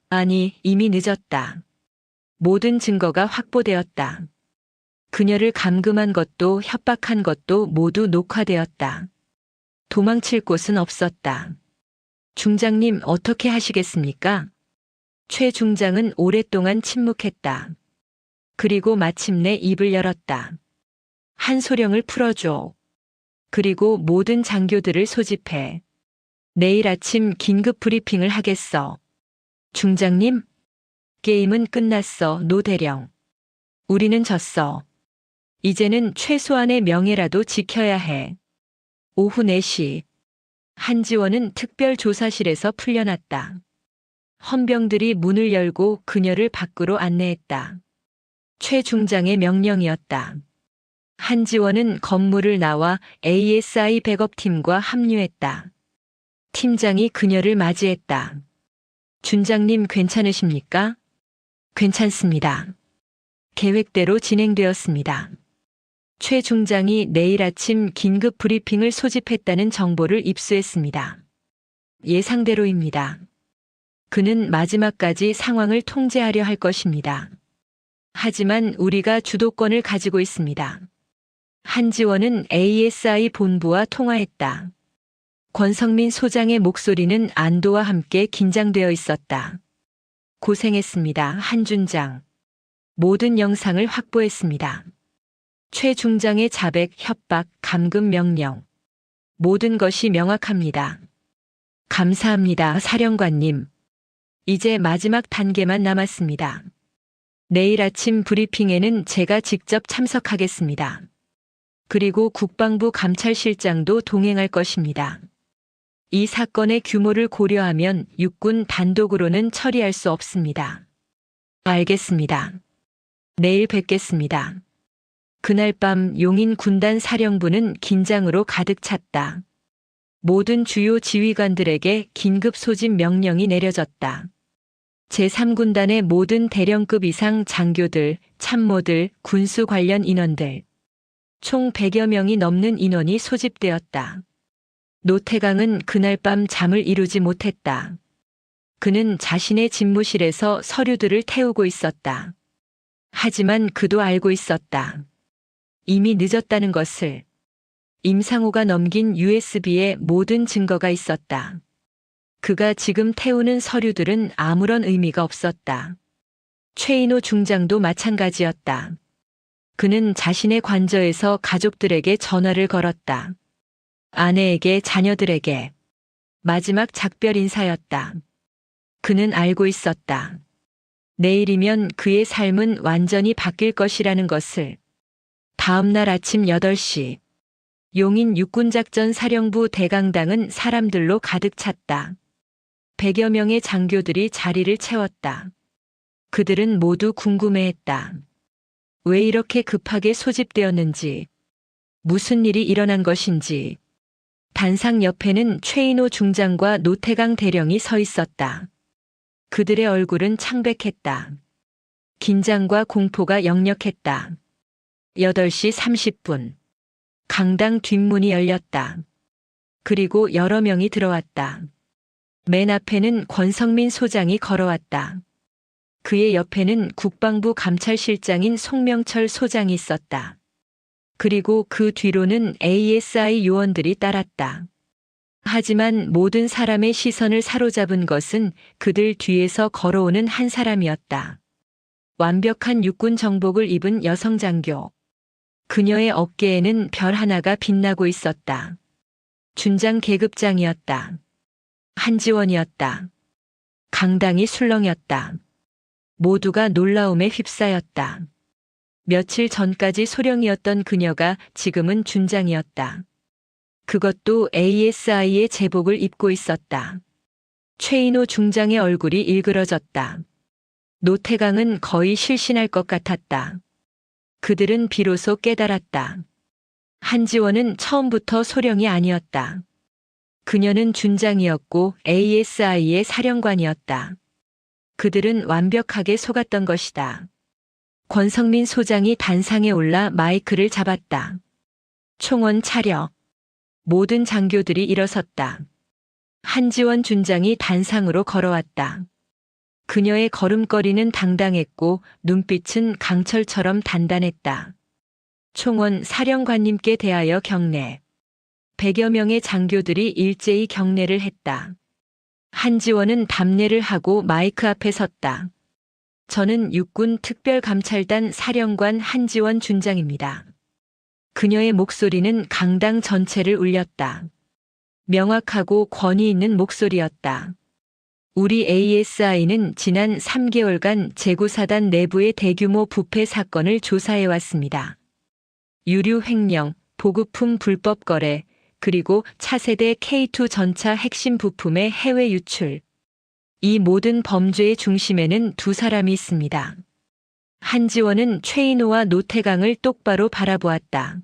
아니, 이미 늦었다. 모든 증거가 확보되었다. 그녀를 감금한 것도 협박한 것도 모두 녹화되었다. 도망칠 곳은 없었다. 중장님, 어떻게 하시겠습니까? 최 중장은 오랫동안 침묵했다. 그리고 마침내 입을 열었다. 한소령을 풀어줘. 그리고 모든 장교들을 소집해. 내일 아침 긴급 브리핑을 하겠어. 중장님? 게임은 끝났어, 노 대령. 우리는 졌어. 이제는 최소한의 명예라도 지켜야 해. 오후 4시. 한지원은 특별조사실에서 풀려났다. 헌병들이 문을 열고 그녀를 밖으로 안내했다. 최 중장의 명령이었다. 한지원은 건물을 나와 ASI 백업팀과 합류했다. 팀장이 그녀를 맞이했다. 준장님, 괜찮으십니까? 괜찮습니다. 계획대로 진행되었습니다. 최 중장이 내일 아침 긴급 브리핑을 소집했다는 정보를 입수했습니다. 예상대로입니다. 그는 마지막까지 상황을 통제하려 할 것입니다. 하지만 우리가 주도권을 가지고 있습니다. 한지원은 ASI 본부와 통화했다. 권성민 소장의 목소리는 안도와 함께 긴장되어 있었다. 고생했습니다, 한준장. 모든 영상을 확보했습니다. 최 중장의 자백, 협박, 감금 명령. 모든 것이 명확합니다. 감사합니다, 사령관님. 이제 마지막 단계만 남았습니다. 내일 아침 브리핑에는 제가 직접 참석하겠습니다. 그리고 국방부 감찰실장도 동행할 것입니다. 이 사건의 규모를 고려하면 육군 단독으로는 처리할 수 없습니다. 알겠습니다. 내일 뵙겠습니다. 그날 밤 용인 군단 사령부는 긴장으로 가득 찼다. 모든 주요 지휘관들에게 긴급 소집 명령이 내려졌다. 제3군단의 모든 대령급 이상 장교들, 참모들, 군수 관련 인원들, 총 100여 명이 넘는 인원이 소집되었다. 노태강은 그날 밤 잠을 이루지 못했다. 그는 자신의 집무실에서 서류들을 태우고 있었다. 하지만 그도 알고 있었다. 이미 늦었다는 것을. 임상호가 넘긴 USB에 모든 증거가 있었다. 그가 지금 태우는 서류들은 아무런 의미가 없었다. 최인호 중장도 마찬가지였다. 그는 자신의 관저에서 가족들에게 전화를 걸었다. 아내에게, 자녀들에게. 마지막 작별 인사였다. 그는 알고 있었다. 내일이면 그의 삶은 완전히 바뀔 것이라는 것을. 다음 날 아침 8시. 용인 육군작전 사령부 대강당은 사람들로 가득 찼다. 100여 명의 장교들이 자리를 채웠다. 그들은 모두 궁금해했다. 왜 이렇게 급하게 소집되었는지, 무슨 일이 일어난 것인지. 단상 옆에는 최인호 중장과 노태강 대령이 서 있었다. 그들의 얼굴은 창백했다. 긴장과 공포가 역력했다. 8시 30분. 강당 뒷문이 열렸다. 그리고 여러 명이 들어왔다. 맨 앞에는 권성민 소장이 걸어왔다. 그의 옆에는 국방부 감찰실장인 송명철 소장이 있었다. 그리고 그 뒤로는 ASI 요원들이 따랐다. 하지만 모든 사람의 시선을 사로잡은 것은 그들 뒤에서 걸어오는 한 사람이었다. 완벽한 육군 정복을 입은 여성 장교. 그녀의 어깨에는 별 하나가 빛나고 있었다. 준장 계급장이었다. 한지원이었다. 강당이 술렁였다. 모두가 놀라움에 휩싸였다. 며칠 전까지 소령이었던 그녀가 지금은 준장이었다. 그것도 ASI의 제복을 입고 있었다. 최인호 중장의 얼굴이 일그러졌다. 노태강은 거의 실신할 것 같았다. 그들은 비로소 깨달았다. 한지원은 처음부터 소령이 아니었다. 그녀는 준장이었고 ASI의 사령관이었다. 그들은 완벽하게 속았던 것이다. 권성민 소장이 단상에 올라 마이크를 잡았다. 총원 차려. 모든 장교들이 일어섰다. 한지원 준장이 단상으로 걸어왔다. 그녀의 걸음걸이는 당당했고 눈빛은 강철처럼 단단했다. 총원 사령관님께 대하여 경례. 100여 명의 장교들이 일제히 경례를 했다. 한지원은 답례를 하고 마이크 앞에 섰다. 저는 육군 특별감찰단 사령관 한지원 준장입니다. 그녀의 목소리는 강당 전체를 울렸다. 명확하고 권위 있는 목소리였다. 우리 ASI는 지난 3개월간 제구사단 내부의 대규모 부패 사건을 조사해 왔습니다. 유류 횡령, 보급품 불법 거래, 그리고 차세대 K2 전차 핵심 부품의 해외 유출. 이 모든 범죄의 중심에는 두 사람이 있습니다. 한지원은 최인호와 노태강을 똑바로 바라보았다.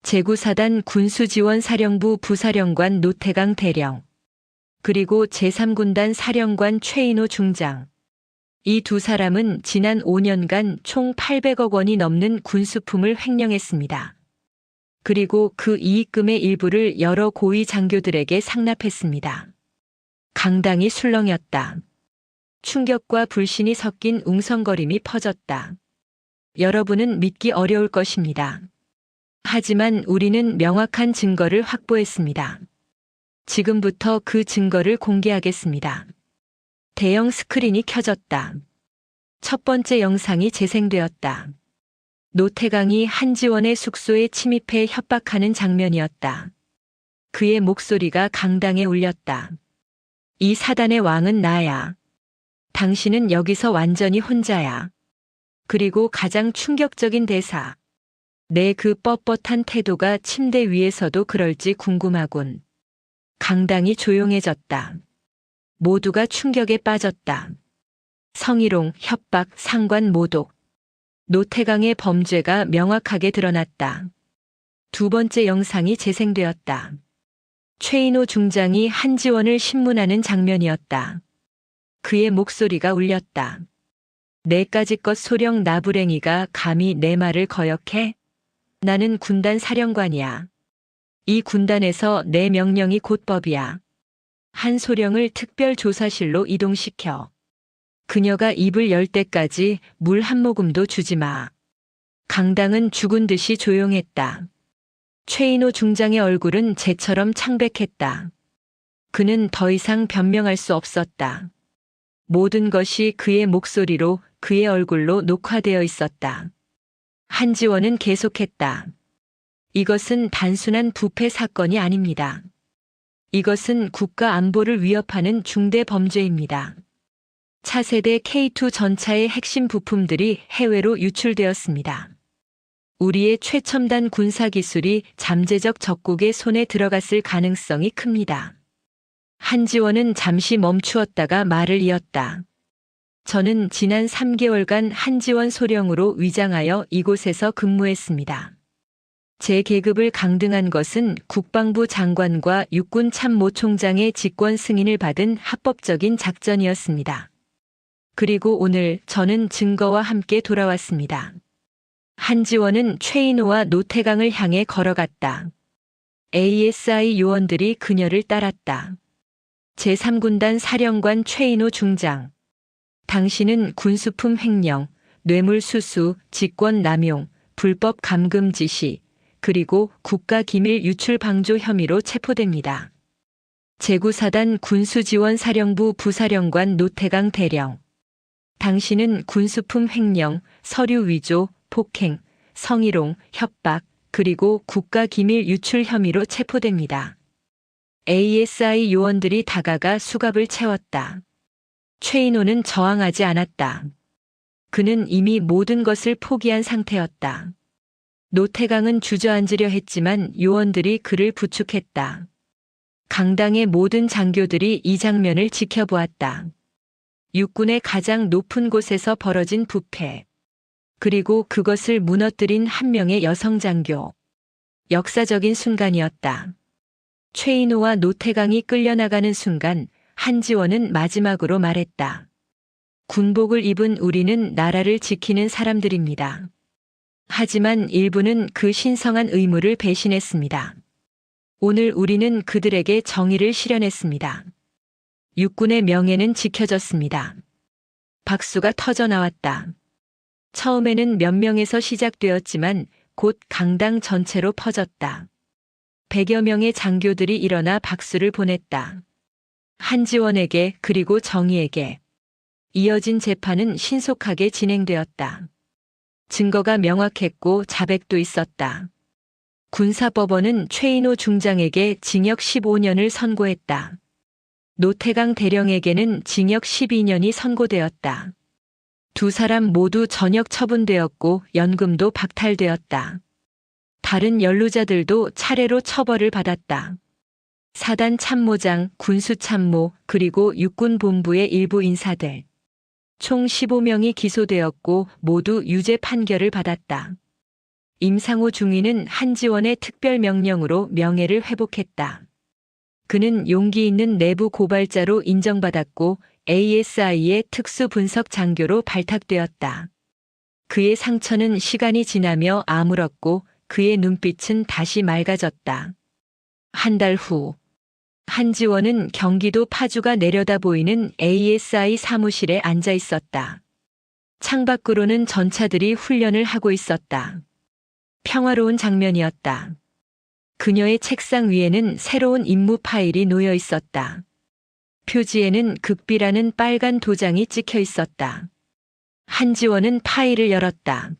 제구사단 군수지원사령부 부사령관 노태강 대령, 그리고 제3군단 사령관 최인호 중장. 이 두 사람은 지난 5년간 총 800억 원이 넘는 군수품을 횡령했습니다. 그리고 그 이익금의 일부를 여러 고위 장교들에게 상납했습니다. 강당이 술렁였다. 충격과 불신이 섞인 웅성거림이 퍼졌다. 여러분은 믿기 어려울 것입니다. 하지만 우리는 명확한 증거를 확보했습니다. 지금부터 그 증거를 공개하겠습니다. 대형 스크린이 켜졌다. 첫 번째 영상이 재생되었다. 노태강이 한지원의 숙소에 침입해 협박하는 장면이었다. 그의 목소리가 강당에 울렸다. 이 사단의 왕은 나야. 당신은 여기서 완전히 혼자야. 그리고 가장 충격적인 대사. 내 그 뻣뻣한 태도가 침대 위에서도 그럴지 궁금하군. 강당이 조용해졌다. 모두가 충격에 빠졌다. 성희롱, 협박, 상관 모독. 노태강의 범죄가 명확하게 드러났다. 두 번째 영상이 재생되었다. 최인호 중장이 한지원을 신문하는 장면이었다. 그의 목소리가 울렸다. 내까지껏 소령 나부랭이가 감히 내 말을 거역해? 나는 군단 사령관이야. 이 군단에서 내 명령이 곧 법이야. 한 소령을 특별조사실로 이동시켜. 그녀가 입을 열 때까지 물 한 모금도 주지 마. 강당은 죽은 듯이 조용했다. 최인호 중장의 얼굴은 재처럼 창백했다. 그는 더 이상 변명할 수 없었다. 모든 것이 그의 목소리로, 그의 얼굴로 녹화되어 있었다. 한지원은 계속했다. 이것은 단순한 부패 사건이 아닙니다. 이것은 국가 안보를 위협하는 중대 범죄입니다. 차세대 K2 전차의 핵심 부품들이 해외로 유출되었습니다. 우리의 최첨단 군사기술이 잠재적 적국의 손에 들어갔을 가능성이 큽니다. 한지원은 잠시 멈추었다가 말을 이었다. 저는 지난 3개월간 한지원 소령으로 위장하여 이곳에서 근무했습니다. 제 계급을 강등한 것은 국방부 장관과 육군 참모총장의 직권 승인을 받은 합법적인 작전이었습니다. 그리고 오늘 저는 증거와 함께 돌아왔습니다. 한지원은 최인호와 노태강을 향해 걸어갔다. ASI 요원들이 그녀를 따랐다. 제3군단 사령관 최인호 중장. 당신은 군수품 횡령, 뇌물수수, 직권남용, 불법 감금 지시, 그리고 국가기밀 유출 방조 혐의로 체포됩니다. 제9사단 군수지원사령부 부사령관 노태강 대령. 당신은 군수품 횡령, 서류 위조, 폭행, 성희롱, 협박, 그리고 국가기밀 유출 혐의로 체포됩니다. ASI 요원들이 다가가 수갑을 채웠다. 최인호는 저항하지 않았다. 그는 이미 모든 것을 포기한 상태였다. 노태강은 주저앉으려 했지만 요원들이 그를 부축했다. 강당의 모든 장교들이 이 장면을 지켜보았다. 육군의 가장 높은 곳에서 벌어진 부패. 그리고 그것을 무너뜨린 한 명의 여성 장교. 역사적인 순간이었다. 최인호와 노태강이 끌려나가는 순간 한지원은 마지막으로 말했다. 군복을 입은 우리는 나라를 지키는 사람들입니다. 하지만 일부는 그 신성한 의무를 배신했습니다. 오늘 우리는 그들에게 정의를 실현했습니다. 육군의 명예는 지켜졌습니다. 박수가 터져 나왔다. 처음에는 몇 명에서 시작되었지만 곧 강당 전체로 퍼졌다. 100여 명의 장교들이 일어나 박수를 보냈다. 한지원에게 그리고 정의에게. 이어진 재판은 신속하게 진행되었다. 증거가 명확했고 자백도 있었다. 군사법원은 최인호 중장에게 징역 15년을 선고했다. 노태강 대령에게는 징역 12년이 선고되었다. 두 사람 모두 전역 처분되었고 연금도 박탈되었다. 다른 연루자들도 차례로 처벌을 받았다. 사단 참모장, 군수참모, 그리고 육군본부의 일부 인사들. 총 15명이 기소되었고 모두 유죄 판결을 받았다. 임상호 중위는 한지원의 특별명령으로 명예를 회복했다. 그는 용기 있는 내부 고발자로 인정받았고 ASI의 특수분석 장교로 발탁되었다. 그의 상처는 시간이 지나며 아물었고 그의 눈빛은 다시 맑아졌다. 한 달 후, 한지원은 경기도 파주가 내려다 보이는 ASI 사무실에 앉아 있었다. 창밖으로는 전차들이 훈련을 하고 있었다. 평화로운 장면이었다. 그녀의 책상 위에는 새로운 임무 파일이 놓여 있었다. 표지에는 극비라는 빨간 도장이 찍혀 있었다. 한지원은 파일을 열었다.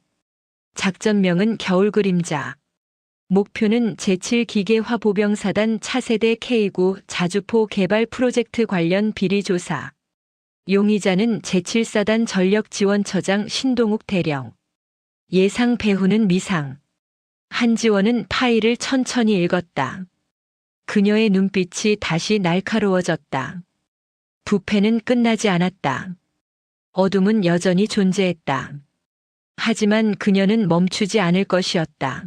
작전명은 겨울그림자. 목표는 제7기계화 보병사단 차세대 K9 자주포 개발 프로젝트 관련 비리 조사. 용의자는 제7사단 전력지원처장 신동욱 대령. 예상 배후는 미상. 한지원은 파일을 천천히 읽었다. 그녀의 눈빛이 다시 날카로워졌다. 부패는 끝나지 않았다. 어둠은 여전히 존재했다. 하지만 그녀는 멈추지 않을 것이었다.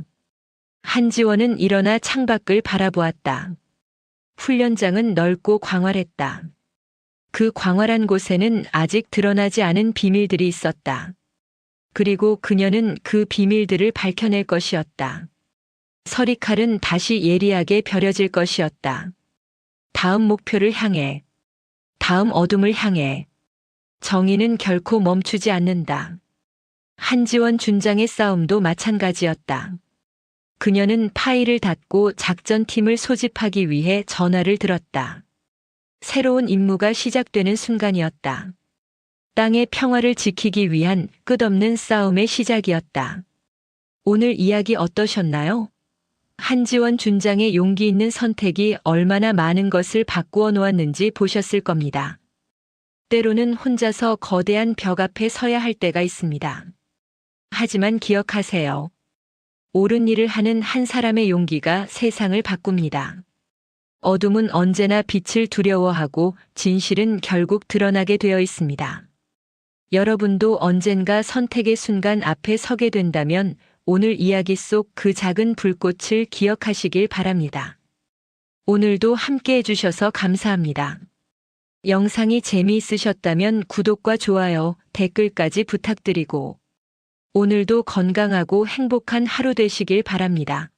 한지원은 일어나 창밖을 바라보았다. 훈련장은 넓고 광활했다. 그 광활한 곳에는 아직 드러나지 않은 비밀들이 있었다. 그리고 그녀는 그 비밀들을 밝혀낼 것이었다. 서리칼은 다시 예리하게 벼려질 것이었다. 다음 목표를 향해, 다음 어둠을 향해. 정의는 결코 멈추지 않는다. 한지원 준장의 싸움도 마찬가지였다. 그녀는 파일을 닫고 작전팀을 소집하기 위해 전화를 들었다. 새로운 임무가 시작되는 순간이었다. 땅의 평화를 지키기 위한 끝없는 싸움의 시작이었다. 오늘 이야기 어떠셨나요? 한지원 준장의 용기 있는 선택이 얼마나 많은 것을 바꾸어 놓았는지 보셨을 겁니다. 때로는 혼자서 거대한 벽 앞에 서야 할 때가 있습니다. 하지만 기억하세요. 옳은 일을 하는 한 사람의 용기가 세상을 바꿉니다. 어둠은 언제나 빛을 두려워하고 진실은 결국 드러나게 되어 있습니다. 여러분도 언젠가 선택의 순간 앞에 서게 된다면 오늘 이야기 속 그 작은 불꽃을 기억하시길 바랍니다. 오늘도 함께 해주셔서 감사합니다. 영상이 재미있으셨다면 구독과 좋아요, 댓글까지 부탁드리고 오늘도 건강하고 행복한 하루 되시길 바랍니다.